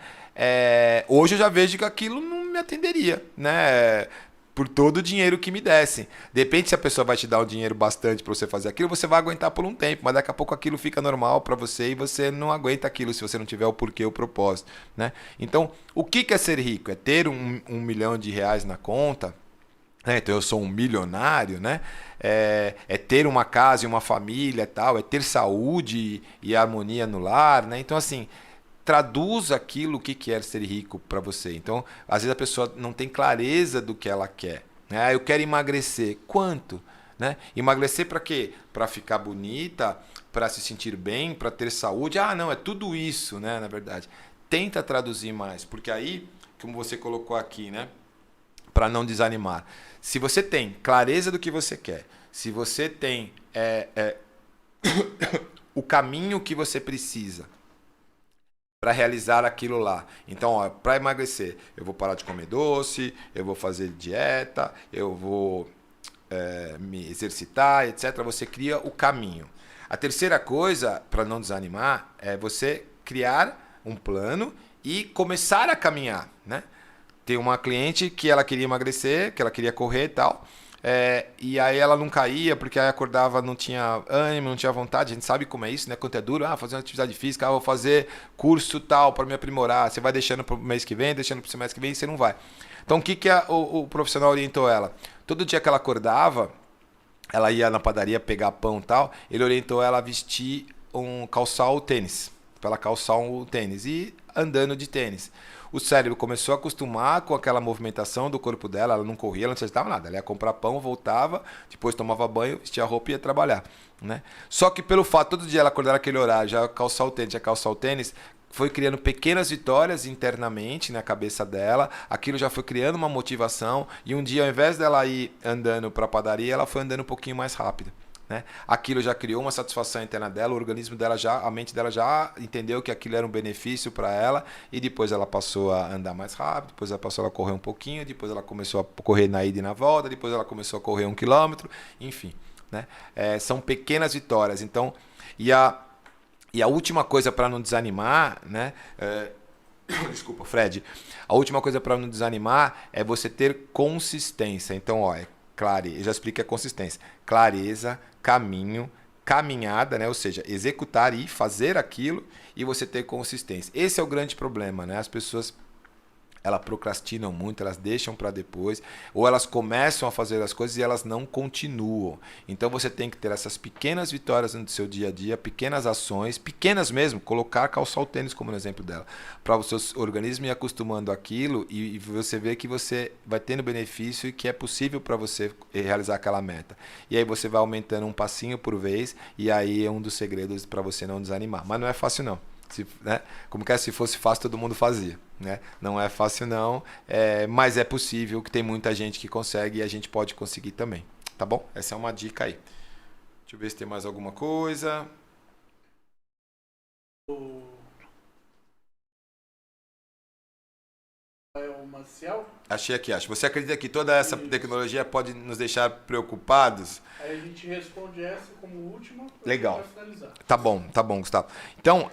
Hoje eu já vejo que aquilo não me atenderia, né? Por todo o dinheiro que me dessem. Depende se a pessoa vai te dar o dinheiro bastante para você fazer aquilo, você vai aguentar por um tempo, mas daqui a pouco aquilo fica normal para você e você não aguenta aquilo se você não tiver o porquê, o propósito, né? Então, o que é ser rico? É ter um milhão de reais na conta? Então eu sou um milionário, né? É ter uma casa e uma família, tal, é ter saúde e harmonia no lar, né? Então assim, traduz aquilo que é ser rico para você. Então, às vezes a pessoa não tem clareza do que ela quer, né? Eu quero emagrecer. Quanto? Né? Emagrecer para quê? Para ficar bonita, para se sentir bem, para ter saúde. Não, é tudo isso, né? Na verdade, tenta traduzir mais, porque aí, como você colocou aqui, né? Para não desanimar. Se você tem clareza do que você quer, se você tem o caminho que você precisa para realizar aquilo lá. Então, para emagrecer, eu vou parar de comer doce, eu vou fazer dieta, eu vou me exercitar, etc. Você cria o caminho. A terceira coisa, para não desanimar, é você criar um plano e começar a caminhar, né? Tem uma cliente que ela queria emagrecer, que ela queria correr e tal, e aí ela não caía porque aí acordava, não tinha ânimo, não tinha vontade. A gente sabe como é isso, né? Quanto é duro, fazer uma atividade física, vou fazer curso tal para me aprimorar. Você vai deixando para o mês que vem, deixando para o semestre que vem e você não vai. Então o que o profissional orientou ela? Todo dia que ela acordava, ela ia na padaria pegar pão e tal, ele orientou ela a vestir calçar o tênis, para ela calçar o tênis e andando de tênis. O cérebro começou a acostumar com aquela movimentação do corpo dela, ela não corria, ela não necessitava nada. Ela ia comprar pão, voltava, depois tomava banho, vestia a roupa e ia trabalhar, né? Só que pelo fato, todo dia ela acordar naquele horário, já calçar o tênis, foi criando pequenas vitórias internamente na cabeça dela, aquilo já foi criando uma motivação, e um dia, ao invés dela ir andando para a padaria, ela foi andando um pouquinho mais rápido. Né? Aquilo já criou uma satisfação interna dela, o organismo dela a mente dela já entendeu que aquilo era um benefício para ela, e depois ela passou a andar mais rápido, depois ela passou a correr um pouquinho, depois ela começou a correr na ida e na volta, depois ela começou a correr 1 quilômetro, enfim, né? São pequenas vitórias. Então, e a última coisa para não desanimar, né? Desculpa, Fred. A última coisa para não desanimar é você ter consistência. Então, eu já expliquei a consistência. Clareza, caminho, caminhada, né? Ou seja, executar e fazer aquilo e você ter consistência. Esse é o grande problema, né? As pessoas elas procrastinam muito, elas deixam para depois, ou elas começam a fazer as coisas e elas não continuam. Então você tem que ter essas pequenas vitórias no seu dia a dia, pequenas ações, pequenas mesmo, calçar o tênis como no exemplo dela, para o seu organismo ir acostumando àquilo e você ver que você vai tendo benefício e que é possível para você realizar aquela meta. E aí você vai aumentando um passinho por vez e aí é um dos segredos para você não desanimar. Mas não é fácil não. Né? Como que é, se fosse fácil todo mundo fazia, né? Não é fácil não, mas é possível, que tem muita gente que consegue e a gente pode conseguir também, tá bom? Essa é uma dica aí. Deixa eu ver se tem mais alguma coisa. É o Maciel? Achei aqui, acho. Você acredita que toda essa tecnologia pode nos deixar preocupados? Aí a gente responde essa como última. Legal. Pra finalizar. Tá bom, Gustavo. Então,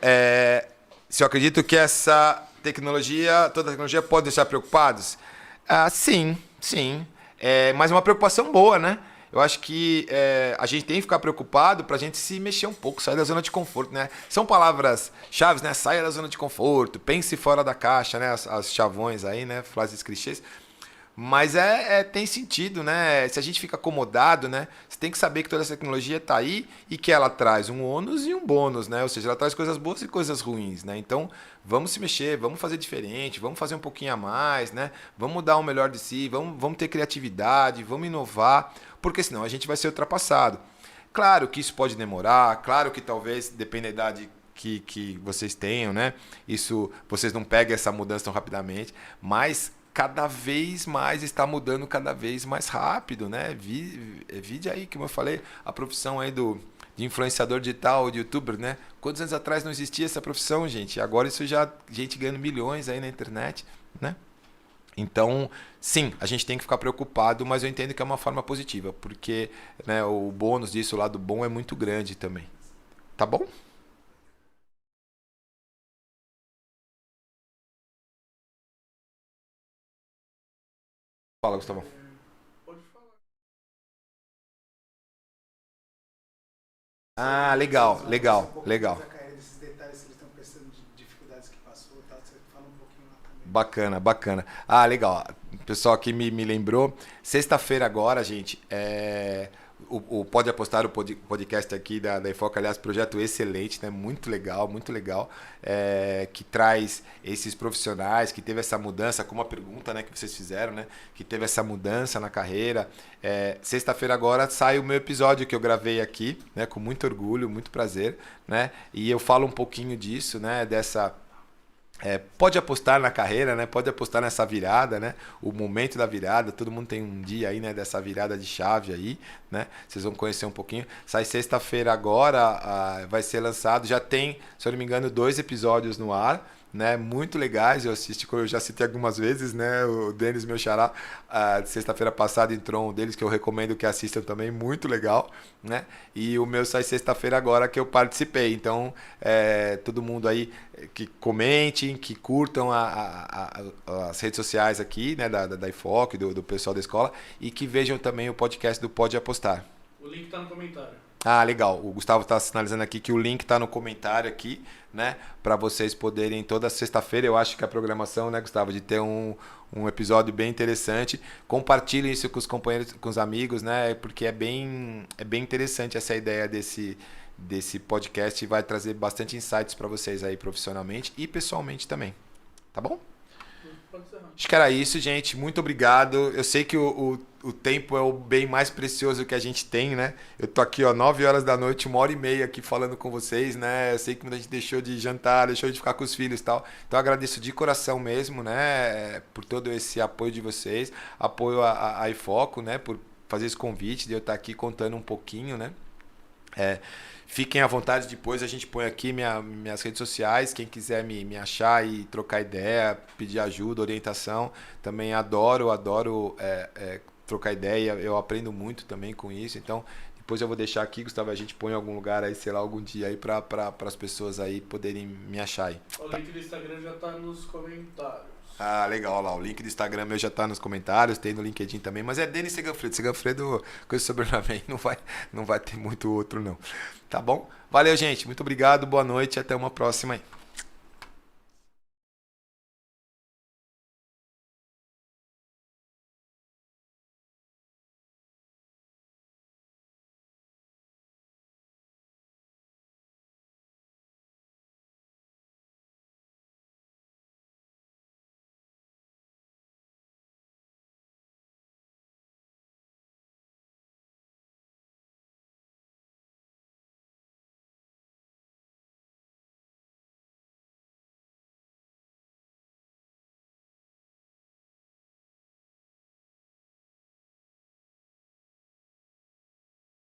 se eu acredito que essa tecnologia, toda tecnologia pode deixar preocupados? Sim. Mas é uma preocupação boa, né? Eu acho que a gente tem que ficar preocupado para a gente se mexer um pouco, sair da zona de conforto, né? São palavras-chave, né? Saia da zona de conforto, pense fora da caixa, né? As chavões aí, né? Frases clichês. Mas tem sentido, né? Se a gente fica acomodado, né? Você tem que saber que toda essa tecnologia está aí e que ela traz um ônus e um bônus, né? Ou seja, ela traz coisas boas e coisas ruins, né? Então, vamos se mexer, vamos fazer diferente, vamos fazer um pouquinho a mais, né? Vamos dar o melhor de si, vamos ter criatividade, vamos inovar, porque senão a gente vai ser ultrapassado. Claro que isso pode demorar, claro que talvez, depende da idade que vocês tenham, né? Isso, vocês não pegam essa mudança tão rapidamente, mas cada vez mais está mudando cada vez mais rápido, né? Vide aí, como eu falei, a profissão aí de influenciador digital, de youtuber, né? Quantos anos atrás não existia essa profissão, gente? Agora isso já, gente ganhando milhões aí na internet, né? Então, sim, a gente tem que ficar preocupado, mas eu entendo que é uma forma positiva, porque, né, o bônus disso, o lado bom, é muito grande também. Tá bom? Fala, Gustavo. Pode falar. Legal. Desses detalhes que eles estão pensando de dificuldades que passou, tá? Você fala um pouquinho lá também. Bacana. Legal. O pessoal aqui me lembrou. Sexta-feira agora, gente, o Pode Apostar, o podcast aqui da Enfoca, aliás, projeto excelente, né? Muito legal, que traz esses profissionais, que teve essa mudança, como a pergunta, né, que vocês fizeram, né? Que teve essa mudança na carreira. Sexta-feira agora sai o meu episódio que eu gravei aqui, né? Com muito orgulho, muito prazer, né? E eu falo um pouquinho disso, né? Pode apostar na carreira, né? Pode apostar nessa virada, né? O momento da virada, todo mundo tem um dia aí, né? Dessa virada de chave aí, né? Vocês vão conhecer um pouquinho. Sai sexta-feira agora, vai ser lançado. Já tem, se eu não me engano, 2 episódios no ar, né? Muito legais. Eu já citei algumas vezes, né? O Denis, meu xará, sexta-feira passada entrou um deles que eu recomendo que assistam também, muito legal, né? E o meu sai sexta-feira agora que eu participei. Então, todo mundo aí que comentem, que curtam as redes sociais aqui, né? Da IFOC, do pessoal da escola, e que vejam também o podcast do Pode Apostar. O link tá no comentário. Legal. O Gustavo está sinalizando aqui que o link está no comentário aqui, né? Para vocês poderem, toda sexta-feira, eu acho que a programação, né, Gustavo, de ter um episódio bem interessante. Compartilhem isso com os companheiros, com os amigos, né? Porque é bem interessante essa ideia desse podcast e vai trazer bastante insights para vocês aí profissionalmente e pessoalmente também. Tá bom? Acho que era isso, gente. Muito obrigado. Eu sei que o tempo é o bem mais precioso que a gente tem, né? Eu tô aqui, 9 horas da noite, 1h30 aqui falando com vocês, né? Eu sei que muita gente deixou de jantar, deixou de ficar com os filhos e tal. Então eu agradeço de coração mesmo, né? Por todo esse apoio de vocês. Apoio a iFoco, né? Por fazer esse convite de eu estar aqui contando um pouquinho, né? Fiquem à vontade, depois a gente põe aqui minhas redes sociais, quem quiser me achar e trocar ideia, pedir ajuda, orientação, também adoro trocar ideia, eu aprendo muito também com isso, então depois eu vou deixar aqui, Gustavo, a gente põe em algum lugar aí, sei lá, algum dia aí para as pessoas aí poderem me achar aí. O link do Instagram já tá nos comentários. Legal, lá, o link do Instagram meu já tá nos comentários, tem no LinkedIn também, mas é Denis Seganfredo, com esse sobrenome aí, não vai ter muito outro não. Tá bom? Valeu, gente, muito obrigado, boa noite, até uma próxima aí.